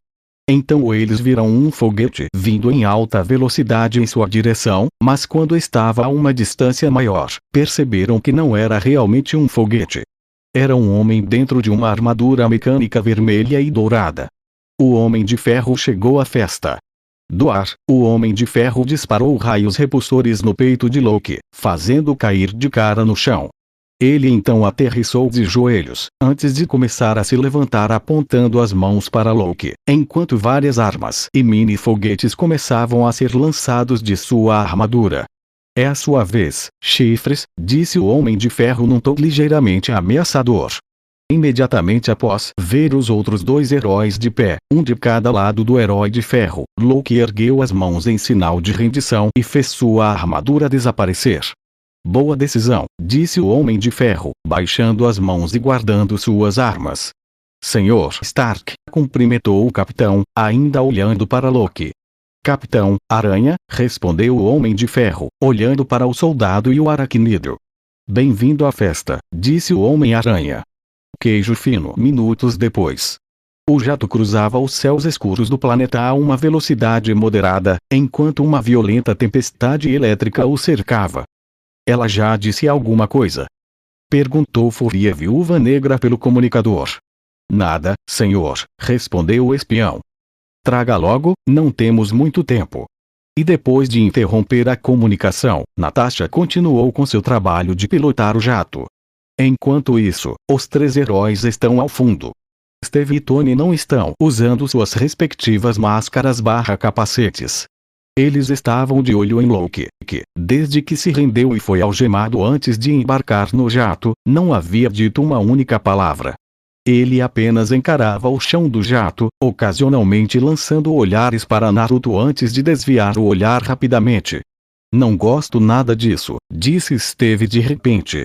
Então eles viram um foguete vindo em alta velocidade em sua direção, mas quando estava a uma distância maior, perceberam que não era realmente um foguete. Era um homem dentro de uma armadura mecânica vermelha e dourada. O Homem de Ferro chegou à festa. Do ar, o Homem de Ferro disparou raios repulsores no peito de Loki, fazendo cair de cara no chão. Ele então aterrissou de joelhos, antes de começar a se levantar apontando as mãos para Loki, enquanto várias armas e mini-foguetes começavam a ser lançados de sua armadura. É a sua vez, chifres, disse o Homem de Ferro num tom ligeiramente ameaçador. Imediatamente após ver os outros dois heróis de pé, um de cada lado do Herói de Ferro, Loki ergueu as mãos em sinal de rendição e fez sua armadura desaparecer. Boa decisão, disse o Homem de Ferro, baixando as mãos e guardando suas armas. Senhor Stark, cumprimentou o capitão, ainda olhando para Loki. Capitão Aranha, respondeu o Homem de Ferro, olhando para o soldado e o aracnídeo. Bem-vindo à festa, disse o Homem-Aranha. Queijo fino. Minutos depois, o jato cruzava os céus escuros do planeta a uma velocidade moderada, enquanto uma violenta tempestade elétrica o cercava. Ela já disse alguma coisa? Perguntou Furia Viúva Negra pelo comunicador. Nada, senhor, respondeu o espião. Traga logo, não temos muito tempo. E depois de interromper a comunicação, Natasha continuou com seu trabalho de pilotar o jato. Enquanto isso, os três heróis estão ao fundo. Steve e Tony não estão usando suas respectivas máscaras/capacetes. Eles estavam de olho em Loki, que, desde que se rendeu e foi algemado antes de embarcar no jato, não havia dito uma única palavra. Ele apenas encarava o chão do jato, ocasionalmente lançando olhares para Naruto antes de desviar o olhar rapidamente. Não gosto nada disso, disse Steve de repente.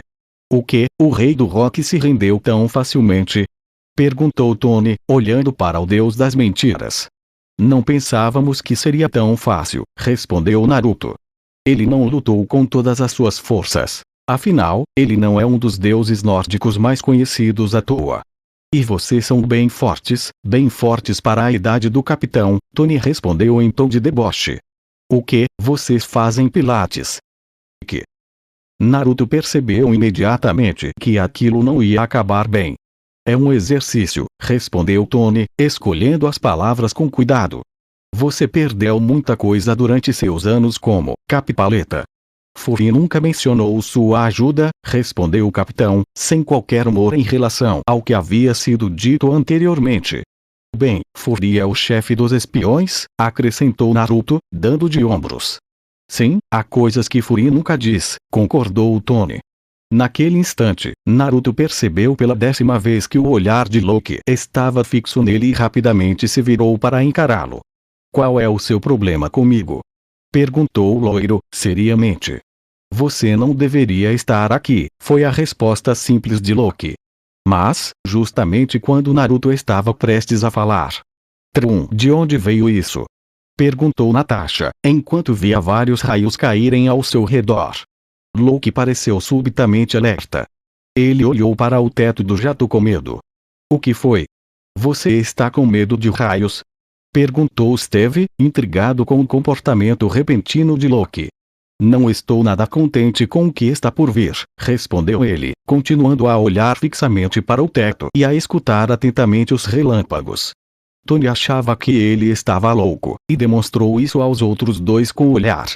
O que? O rei do rock se rendeu tão facilmente? Perguntou Tony, olhando para o deus das mentiras. Não pensávamos que seria tão fácil, respondeu Naruto. Ele não lutou com todas as suas forças. Afinal, ele não é um dos deuses nórdicos mais conhecidos à toa. E vocês são bem fortes para a idade do capitão, Tony respondeu em tom de deboche. O que? Vocês fazem pilates? Que? Naruto percebeu imediatamente que aquilo não ia acabar bem. É um exercício, respondeu Tony, escolhendo as palavras com cuidado. Você perdeu muita coisa durante seus anos como Cap-Paleta. Fury nunca mencionou sua ajuda, respondeu o capitão, sem qualquer humor em relação ao que havia sido dito anteriormente. Bem, Fury é o chefe dos espiões, acrescentou Naruto, dando de ombros. Sim, há coisas que Fury nunca diz, concordou Tony. Naquele instante, Naruto percebeu pela 10ª vez que o olhar de Loki estava fixo nele e rapidamente se virou para encará-lo. Qual é o seu problema comigo? Perguntou o loiro, seriamente. Você não deveria estar aqui, foi a resposta simples de Loki. Mas, justamente quando Naruto estava prestes a falar. De onde veio isso? Perguntou Natasha, enquanto via vários raios caírem ao seu redor. Loki pareceu subitamente alerta. Ele olhou para o teto do jato com medo. O que foi? Você está com medo de raios? Perguntou Steve, intrigado com o comportamento repentino de Loki. Não estou nada contente com o que está por vir, respondeu ele, continuando a olhar fixamente para o teto e a escutar atentamente os relâmpagos. Tony achava que ele estava louco, e demonstrou isso aos outros dois com o olhar.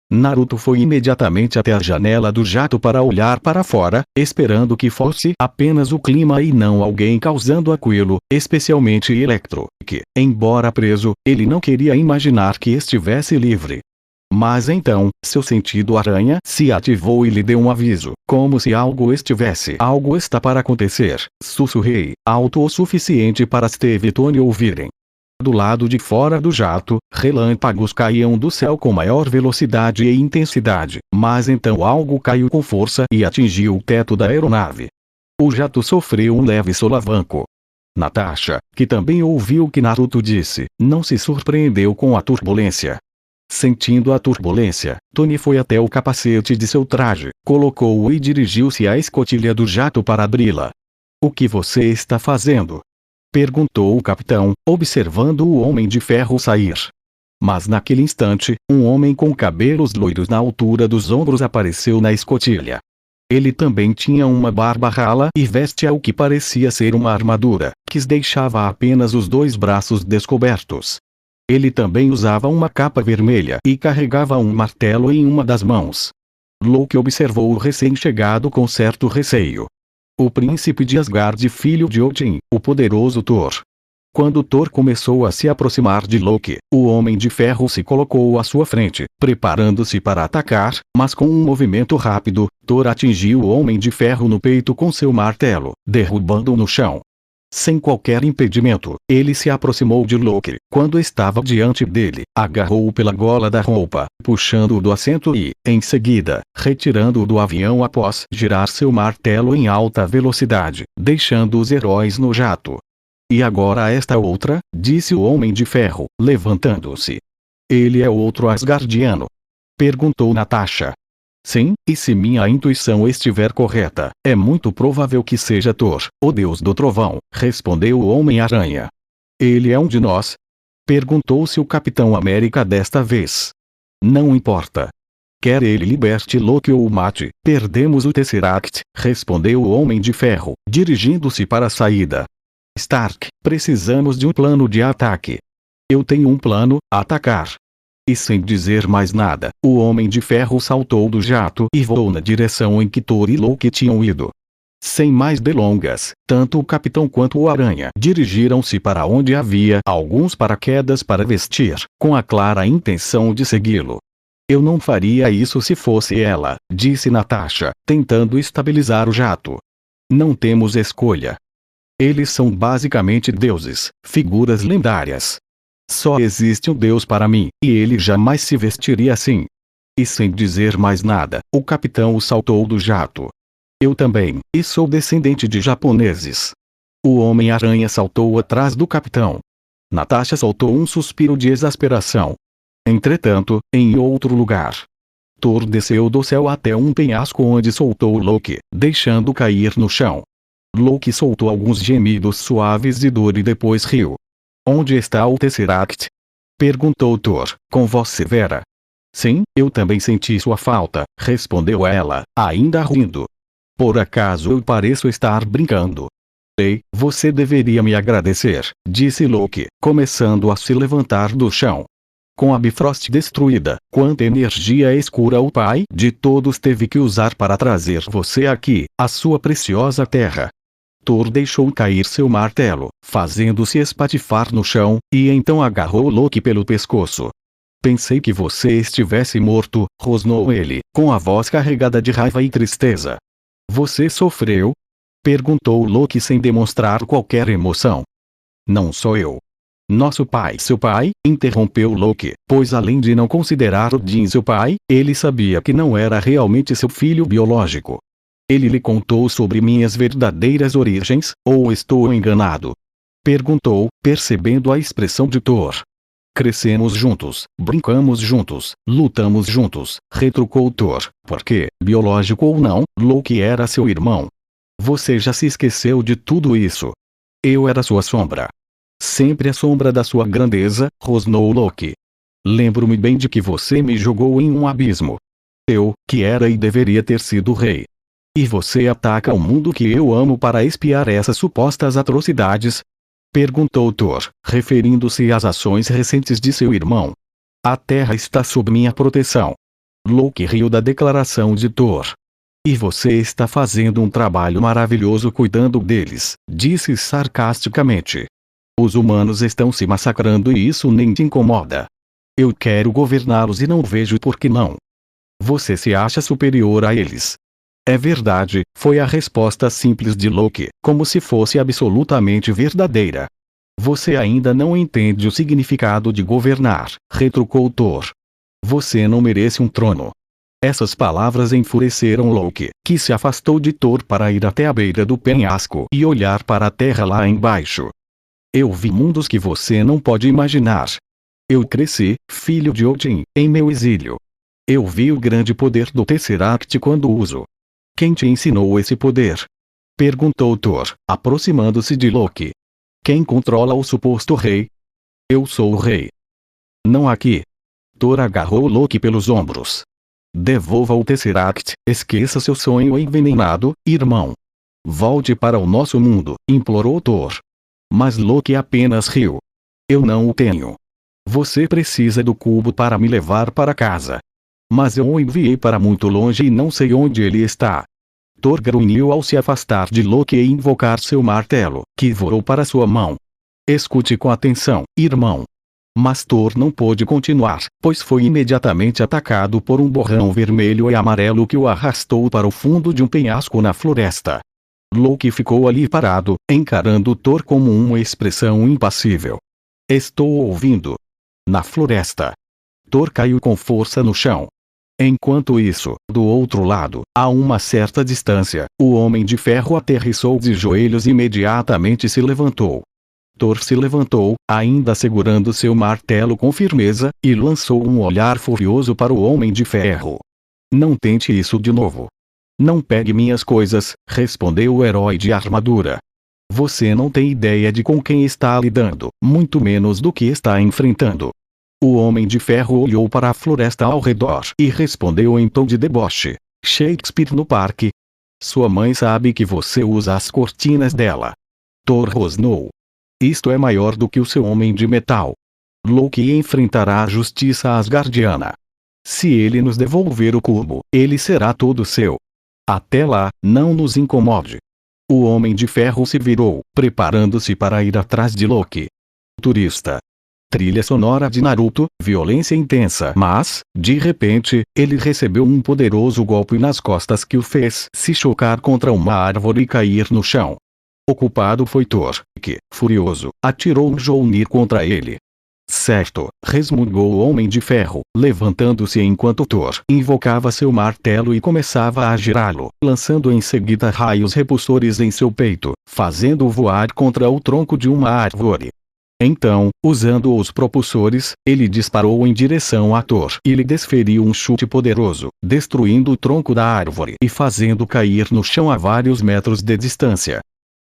Naruto foi imediatamente até a janela do jato para olhar para fora, esperando que fosse apenas o clima e não alguém causando aquilo, especialmente Electro, que, embora preso, ele não queria imaginar que estivesse livre. Mas então, seu sentido aranha se ativou e lhe deu um aviso, como se algo está para acontecer, sussurrei, alto o suficiente para Steve e Tony ouvirem. Do lado de fora do jato, relâmpagos caíam do céu com maior velocidade e intensidade, mas então algo caiu com força e atingiu o teto da aeronave. O jato sofreu um leve solavanco. Natasha, que também ouviu o que Naruto disse, não se surpreendeu com a turbulência. Sentindo a turbulência, Tony foi até o capacete de seu traje, colocou-o e dirigiu-se à escotilha do jato para abri-la. O que você está fazendo? Perguntou o capitão, observando o Homem de Ferro sair. Mas naquele instante, um homem com cabelos loiros na altura dos ombros apareceu na escotilha. Ele também tinha uma barba rala e vestia o que parecia ser uma armadura, que deixava apenas os 2 braços descobertos. Ele também usava uma capa vermelha e carregava um martelo em uma das mãos. Loki observou o recém-chegado com certo receio. O príncipe de Asgard, filho de Odin, o poderoso Thor. Quando Thor começou a se aproximar de Loki, o Homem de Ferro se colocou à sua frente, preparando-se para atacar, mas com um movimento rápido, Thor atingiu o Homem de Ferro no peito com seu martelo, derrubando-o no chão. Sem qualquer impedimento, ele se aproximou de Loki, quando estava diante dele, agarrou-o pela gola da roupa, puxando-o do assento e, em seguida, retirando-o do avião após girar seu martelo em alta velocidade, deixando os heróis no jato. E agora esta outra, disse o Homem de Ferro, levantando-se. Ele é outro Asgardiano? Perguntou Natasha. Sim, e se minha intuição estiver correta, é muito provável que seja Thor, o deus do trovão, respondeu o Homem-Aranha. Ele é um de nós? Perguntou-se o Capitão América desta vez. Não importa. Quer ele liberte Loki ou o mate, perdemos o Tesseract, respondeu o Homem de Ferro, dirigindo-se para a saída. Stark, precisamos de um plano de ataque. Eu tenho um plano, atacar. E sem dizer mais nada, o Homem de Ferro saltou do jato e voou na direção em que Thor e Loki tinham ido. Sem mais delongas, tanto o Capitão quanto o Aranha dirigiram-se para onde havia alguns paraquedas para vestir, com a clara intenção de segui-lo. Eu não faria isso se fosse ela, disse Natasha, tentando estabilizar o jato. Não temos escolha. Eles são basicamente deuses, figuras lendárias. Só existe um Deus para mim, e ele jamais se vestiria assim. E sem dizer mais nada, o capitão o saltou do jato. Eu também, e sou descendente de japoneses. O Homem-Aranha saltou atrás do capitão. Natasha soltou um suspiro de exasperação. Entretanto, em outro lugar, Thor desceu do céu até um penhasco onde soltou Loki, deixando cair no chão. Loki soltou alguns gemidos suaves de dor e depois riu. Onde está o Tesseract? Perguntou Thor, com voz severa. Sim, eu também senti sua falta, respondeu ela, ainda rindo. Por acaso eu pareço estar brincando? Ei, você deveria me agradecer, disse Loki, começando a se levantar do chão. Com a Bifrost destruída, quanta energia escura o pai de todos teve que usar para trazer você aqui, a sua preciosa terra. Thor deixou cair seu martelo, fazendo-se espatifar no chão, e então agarrou Loki pelo pescoço. Pensei que você estivesse morto, rosnou ele, com a voz carregada de raiva e tristeza. Você sofreu? Perguntou Loki sem demonstrar qualquer emoção. Não sou eu. Nosso pai. Seu pai? Interrompeu Loki, pois além de não considerar Odin seu pai, ele sabia que não era realmente seu filho biológico. Ele lhe contou sobre minhas verdadeiras origens, ou estou enganado? Perguntou, percebendo a expressão de Thor. Crescemos juntos, brincamos juntos, lutamos juntos, retrucou Thor, porque, biológico ou não, Loki era seu irmão. Você já se esqueceu de tudo isso. Eu era sua sombra. Sempre a sombra da sua grandeza, rosnou Loki. Lembro-me bem de que você me jogou em um abismo. Eu, que era e deveria ter sido rei. E você ataca o mundo que eu amo para expiar essas supostas atrocidades? Perguntou Thor, referindo-se às ações recentes de seu irmão. A Terra está sob minha proteção. Loki riu da declaração de Thor. E você está fazendo um trabalho maravilhoso cuidando deles, disse sarcasticamente. Os humanos estão se massacrando e isso nem te incomoda. Eu quero governá-los e não vejo por que não. Você se acha superior a eles. É verdade, foi a resposta simples de Loki, como se fosse absolutamente verdadeira. Você ainda não entende o significado de governar, retrucou Thor. Você não merece um trono. Essas palavras enfureceram Loki, que se afastou de Thor para ir até a beira do penhasco e olhar para a terra lá embaixo. Eu vi mundos que você não pode imaginar. Eu cresci, filho de Odin, em meu exílio. Eu vi o grande poder do Tesseract quando uso. Quem te ensinou esse poder? Perguntou Thor, aproximando-se de Loki. Quem controla o suposto rei? Eu sou o rei. Não aqui. Thor agarrou Loki pelos ombros. Devolva o Tesseract, esqueça seu sonho envenenado, irmão. Volte para o nosso mundo, implorou Thor. Mas Loki apenas riu. Eu não o tenho. Você precisa do cubo para me levar para casa. Mas eu o enviei para muito longe e não sei onde ele está. Thor grunhiu ao se afastar de Loki e invocar seu martelo, que voou para sua mão. Escute com atenção, irmão. Mas Thor não pôde continuar, pois foi imediatamente atacado por um borrão vermelho e amarelo que o arrastou para o fundo de um penhasco na floresta. Loki ficou ali parado, encarando Thor como uma expressão impassível. Estou ouvindo. Na floresta. Thor caiu com força no chão. Enquanto isso, do outro lado, a uma certa distância, o Homem de Ferro aterrissou de joelhos e imediatamente se levantou. Thor se levantou, ainda segurando seu martelo com firmeza, e lançou um olhar furioso para o Homem de Ferro. Não tente isso de novo. Não pegue minhas coisas, respondeu o herói de armadura. Você não tem ideia de com quem está lidando, muito menos do que está enfrentando. O Homem de Ferro olhou para a floresta ao redor e respondeu em tom de deboche. Shakespeare no parque. Sua mãe sabe que você usa as cortinas dela. Thor rosnou. Isto é maior do que o seu Homem de Metal. Loki enfrentará a justiça asgardiana. Se ele nos devolver o cubo, ele será todo seu. Até lá, não nos incomode. O Homem de Ferro se virou, preparando-se para ir atrás de Loki. Turista. Trilha sonora de Naruto, violência intensa. Mas, de repente, ele recebeu um poderoso golpe nas costas que o fez se chocar contra uma árvore e cair no chão. O culpado foi Thor, que, furioso, atirou um Mjolnir contra ele. Certo, resmungou o Homem de Ferro, levantando-se enquanto Thor invocava seu martelo e começava a girá-lo, lançando em seguida raios repulsores em seu peito, fazendo-o voar contra o tronco de uma árvore. Então, usando os propulsores, ele disparou em direção a Thor e lhe desferiu um chute poderoso, destruindo o tronco da árvore e fazendo cair no chão a vários metros de distância.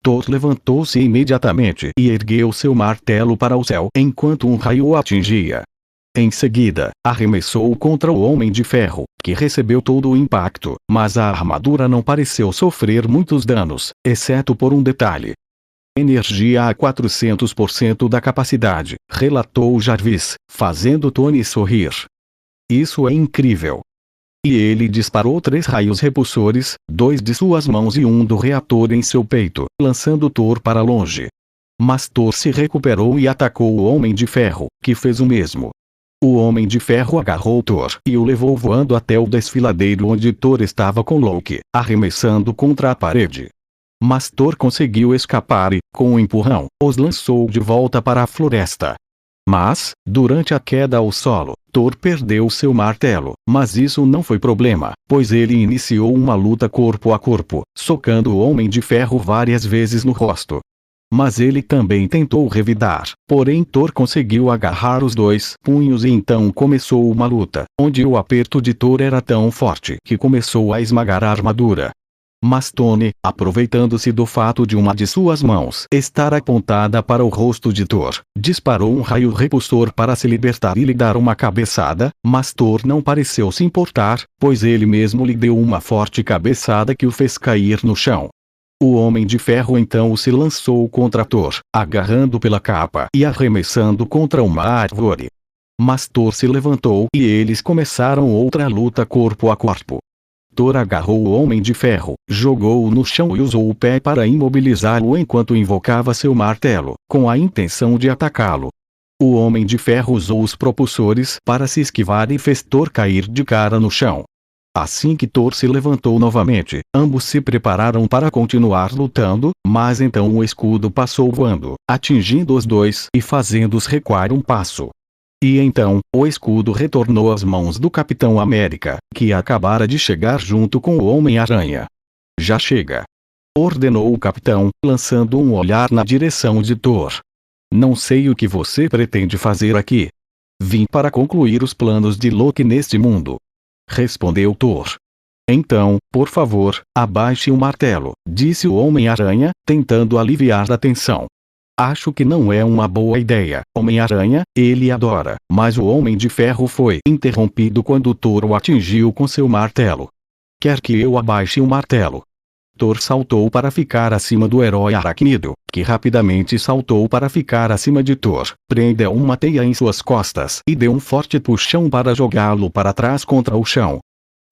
Thor levantou-se imediatamente e ergueu seu martelo para o céu enquanto um raio o atingia. Em seguida, arremessou contra o Homem de Ferro, que recebeu todo o impacto, mas a armadura não pareceu sofrer muitos danos, exceto por um detalhe. Energia a 400% da capacidade, relatou Jarvis, fazendo Tony sorrir. Isso é incrível. e ele disparou 3 raios repulsores, 2 de suas mãos e um do reator em seu peito, lançando Thor para longe. Mas Thor se recuperou e atacou o Homem de Ferro, que fez o mesmo. O Homem de Ferro agarrou Thor e o levou voando até o desfiladeiro onde Thor estava com Loki, arremessando contra a parede. Mas Thor conseguiu escapar e, com um empurrão, os lançou de volta para a floresta. Mas, durante a queda ao solo, Thor perdeu seu martelo, mas isso não foi problema, pois ele iniciou uma luta corpo a corpo, socando o Homem de Ferro várias vezes no rosto. Mas ele também tentou revidar, porém Thor conseguiu agarrar os 2 punhos e então começou uma luta, onde o aperto de Thor era tão forte que começou a esmagar a armadura. Mas Tony, aproveitando-se do fato de uma de suas mãos estar apontada para o rosto de Thor, disparou um raio repulsor para se libertar e lhe dar uma cabeçada, mas Thor não pareceu se importar, pois ele mesmo lhe deu uma forte cabeçada que o fez cair no chão. O Homem de Ferro então se lançou contra Thor, agarrando pela capa e arremessando contra uma árvore. Mas Thor se levantou e eles começaram outra luta corpo a corpo. Thor agarrou o Homem de Ferro, jogou-o no chão e usou o pé para imobilizá-lo enquanto invocava seu martelo, com a intenção de atacá-lo. O Homem de Ferro usou os propulsores para se esquivar e fez Thor cair de cara no chão. Assim que Thor se levantou novamente, ambos se prepararam para continuar lutando, mas então o escudo passou voando, atingindo os 2 e fazendo-os recuar um passo. E então, o escudo retornou às mãos do Capitão América, que acabara de chegar junto com o Homem-Aranha. "Já chega!" ordenou o capitão, lançando um olhar na direção de Thor. "Não sei o que você pretende fazer aqui." "Vim para concluir os planos de Loki neste mundo," respondeu Thor. "Então, por favor, abaixe o martelo," disse o Homem-Aranha, tentando aliviar a tensão. "Acho que não é uma boa ideia, Homem-Aranha, ele adora." Mas o Homem de Ferro foi interrompido quando Thor o atingiu com seu martelo. "Quer que eu abaixe o martelo?" Thor saltou para ficar acima do herói aracnídeo, que rapidamente saltou para ficar acima de Thor, prendeu uma teia em suas costas e deu um forte puxão para jogá-lo para trás contra o chão.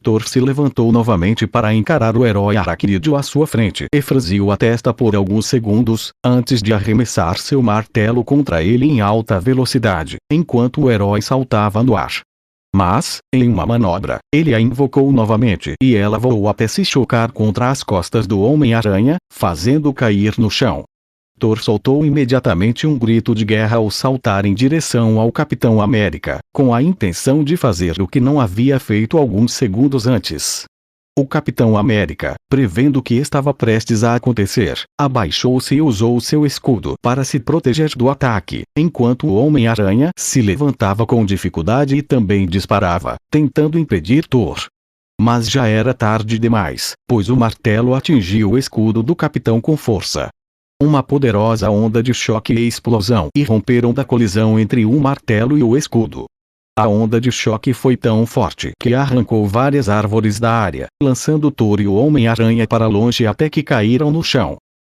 Thor se levantou novamente para encarar o herói aracnídeo à sua frente e franziu a testa por alguns segundos, antes de arremessar seu martelo contra ele em alta velocidade, enquanto o herói saltava no ar. Mas, em uma manobra, ele a invocou novamente e ela voou até se chocar contra as costas do Homem-Aranha, fazendo-o cair no chão. Thor soltou imediatamente um grito de guerra ao saltar em direção ao Capitão América, com a intenção de fazer o que não havia feito alguns segundos antes. O Capitão América, prevendo o que estava prestes a acontecer, abaixou-se e usou seu escudo para se proteger do ataque, enquanto o Homem-Aranha se levantava com dificuldade e também disparava, tentando impedir Thor. Mas já era tarde demais, pois o martelo atingiu o escudo do capitão com força. Uma poderosa onda de choque e explosão irromperam da colisão entre o martelo e o escudo. A onda de choque foi tão forte que arrancou várias árvores da área, lançando Thor e o Homem-Aranha para longe até que caíram no chão.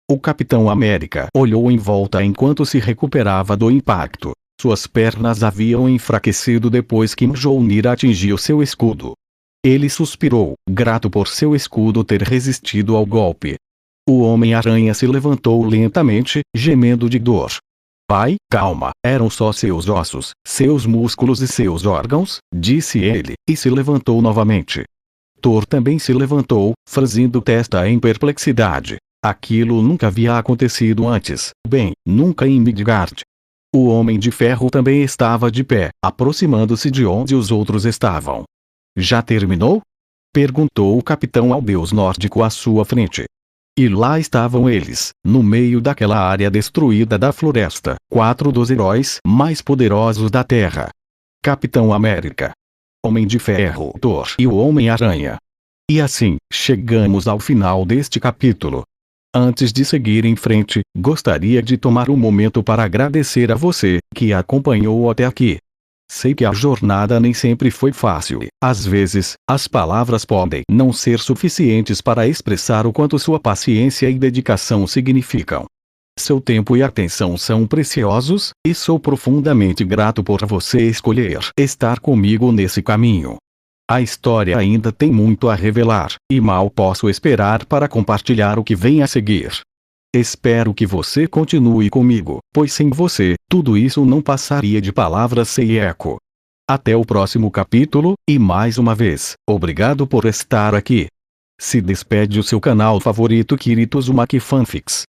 O Capitão América olhou em volta enquanto se recuperava do impacto. Suas pernas haviam enfraquecido depois que Mjolnir atingiu seu escudo. Ele suspirou, grato por seu escudo ter resistido ao golpe. O Homem-Aranha se levantou lentamente, gemendo de dor. "Pai, calma, eram só seus ossos, seus músculos e seus órgãos," disse ele, e se levantou novamente. Thor também se levantou, franzindo testa em perplexidade. Aquilo nunca havia acontecido antes, bem, nunca em Midgard. O Homem de Ferro também estava de pé, aproximando-se de onde os outros estavam. "Já terminou?" perguntou o capitão ao deus nórdico à sua frente. E lá estavam eles, no meio daquela área destruída da floresta, 4 dos heróis mais poderosos da Terra. Capitão América, Homem de Ferro, Thor e o Homem-Aranha. E assim, chegamos ao final deste capítulo. Antes de seguir em frente, gostaria de tomar um momento para agradecer a você, que acompanhou até aqui. Sei que a jornada nem sempre foi fácil e, às vezes, as palavras podem não ser suficientes para expressar o quanto sua paciência e dedicação significam. Seu tempo e atenção são preciosos, e sou profundamente grato por você escolher estar comigo nesse caminho. A história ainda tem muito a revelar, e mal posso esperar para compartilhar o que vem a seguir. Espero que você continue comigo, pois sem você, tudo isso não passaria de palavras sem eco. Até o próximo capítulo, e mais uma vez, obrigado por estar aqui. Se despede o seu canal favorito Kirito Uzumaki Fanfics.